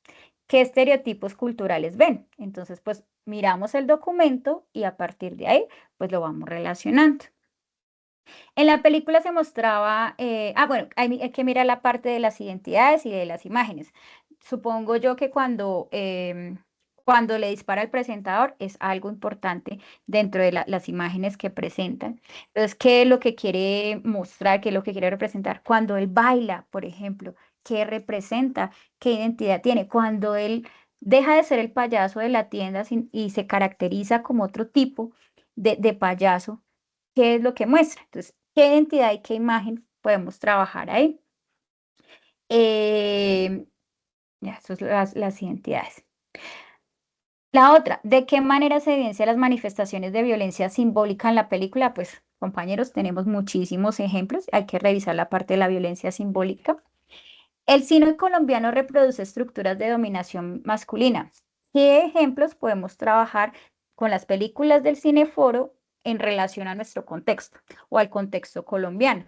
¿Qué estereotipos culturales ven? Entonces, pues miramos el documento y a partir de ahí, pues lo vamos relacionando. En la película se mostraba, bueno, hay que mirar la parte de las identidades y de las imágenes. Supongo yo que cuando le dispara al presentador es algo importante dentro de las imágenes que presentan. Entonces, ¿qué es lo que quiere mostrar? ¿Qué es lo que quiere representar? Cuando él baila, por ejemplo, ¿qué representa? ¿Qué identidad tiene? Cuando él deja de ser el payaso de la tienda y se caracteriza como otro tipo de payaso, ¿qué es lo que muestra? Entonces, ¿qué identidad y qué imagen podemos trabajar ahí? Ya, eso es las identidades. La otra, ¿de qué manera se evidencian las manifestaciones de violencia simbólica en la película? Pues, compañeros, tenemos muchísimos ejemplos. Hay que revisar la parte de la violencia simbólica. El cine colombiano reproduce estructuras de dominación masculina. ¿Qué ejemplos podemos trabajar con las películas del cineforo en relación a nuestro contexto o al contexto colombiano?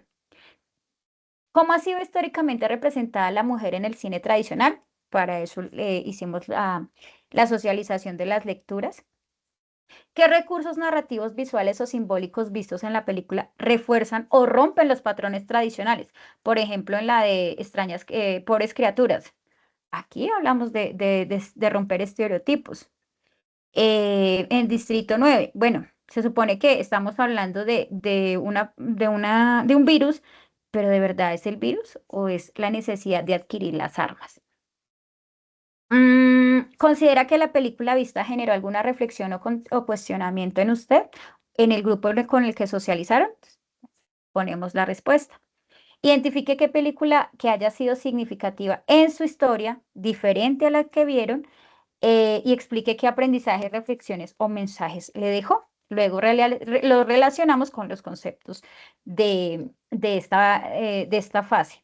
¿Cómo ha sido históricamente representada la mujer en el cine tradicional? Para eso hicimos la socialización de las lecturas. ¿Qué recursos narrativos, visuales o simbólicos vistos en la película refuerzan o rompen los patrones tradicionales? Por ejemplo, en la de extrañas, pobres criaturas. Aquí hablamos de romper estereotipos. En Distrito 9, bueno, se supone que estamos hablando de un virus, pero ¿de verdad es el virus o es la necesidad de adquirir las armas? ¿Considera que la película vista generó alguna reflexión o cuestionamiento en usted, en el grupo con el que socializaron? Ponemos la respuesta. Identifique qué película que haya sido significativa en su historia, diferente a la que vieron, y explique qué aprendizajes, reflexiones o mensajes le dejó. Luego lo relacionamos con los conceptos de esta fase.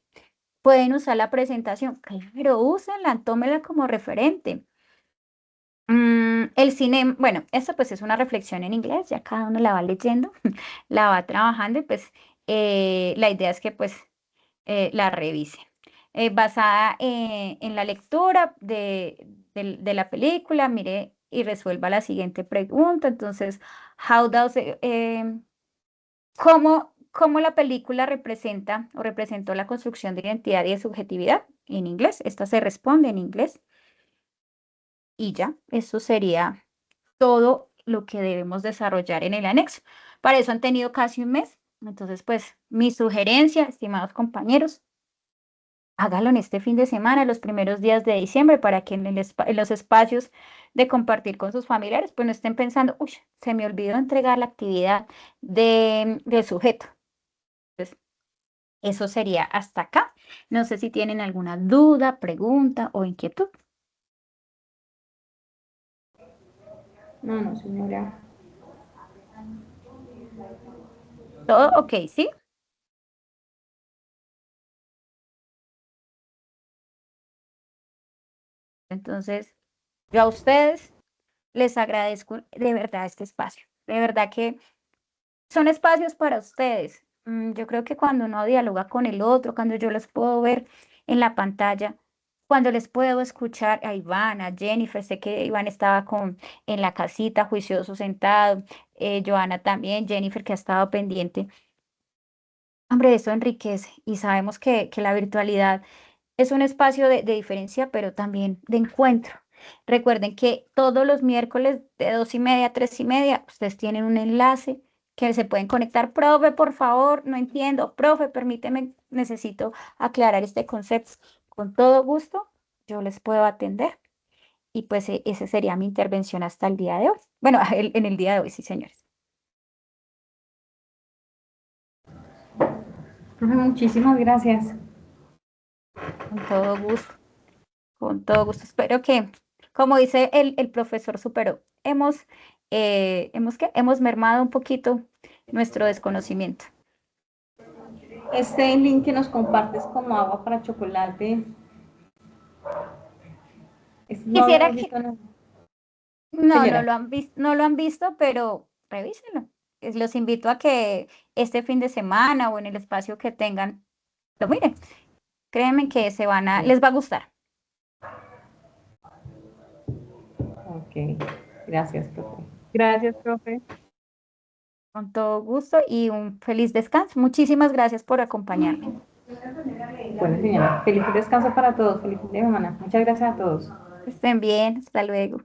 Pueden usar la presentación, pero úsenla, tómenla como referente. El cine, bueno, esto pues es una reflexión en inglés, ya cada uno la va leyendo, la va trabajando y pues la idea es que pues la revise. Basada en la lectura de la película, mire y resuelva la siguiente pregunta. Entonces, ¿cómo la película representa o representó la construcción de identidad y de subjetividad? En inglés, esta se responde en inglés. Y ya, eso sería todo lo que debemos desarrollar en el anexo. Para eso han tenido casi un mes. Entonces, pues, mi sugerencia, estimados compañeros, hágalo en este fin de semana, los primeros días de diciembre, para que en los espacios de compartir con sus familiares, pues no estén pensando, uy, se me olvidó entregar la actividad del sujeto. Entonces, eso sería hasta acá. No sé si tienen alguna duda, pregunta o inquietud. No, no, señora. ¿Todo ok, sí? Entonces, yo a ustedes les agradezco de verdad este espacio. De verdad que son espacios para ustedes. Yo creo que cuando uno dialoga con el otro, cuando yo los puedo ver en la pantalla, cuando les puedo escuchar a Iván, a Jennifer, sé que Iván estaba en la casita, juicioso, sentado, Joana también, Jennifer que ha estado pendiente. Hombre, eso enriquece y sabemos que la virtualidad es un espacio de diferencia, pero también de encuentro. Recuerden que todos los miércoles de 2:30 a 3:30, ustedes tienen un enlace que se pueden conectar. Profe, por favor, no entiendo. Profe, permíteme, necesito aclarar este concepto. Con todo gusto, yo les puedo atender. Y pues esa sería mi intervención hasta el día de hoy. Bueno, en el día de hoy, sí, señores. Profe, muchísimas gracias. Con todo gusto. Con todo gusto. Espero que, como dice el profesor Supero, hemos mermado un poquito nuestro desconocimiento. Este link que nos compartes como agua para chocolate, no Quisiera habíamos que, visto nada. no, Señora, no lo han visto, pero revísenlo. Los invito a que este fin de semana o en el espacio que tengan, lo miren. Créanme que les va a gustar. ok, gracias, profe. Gracias, profe. Con todo gusto y un feliz descanso. Muchísimas gracias por acompañarme. Bueno, señora, feliz descanso para todos, feliz fin de semana. Muchas gracias a todos. Que estén bien. Hasta luego.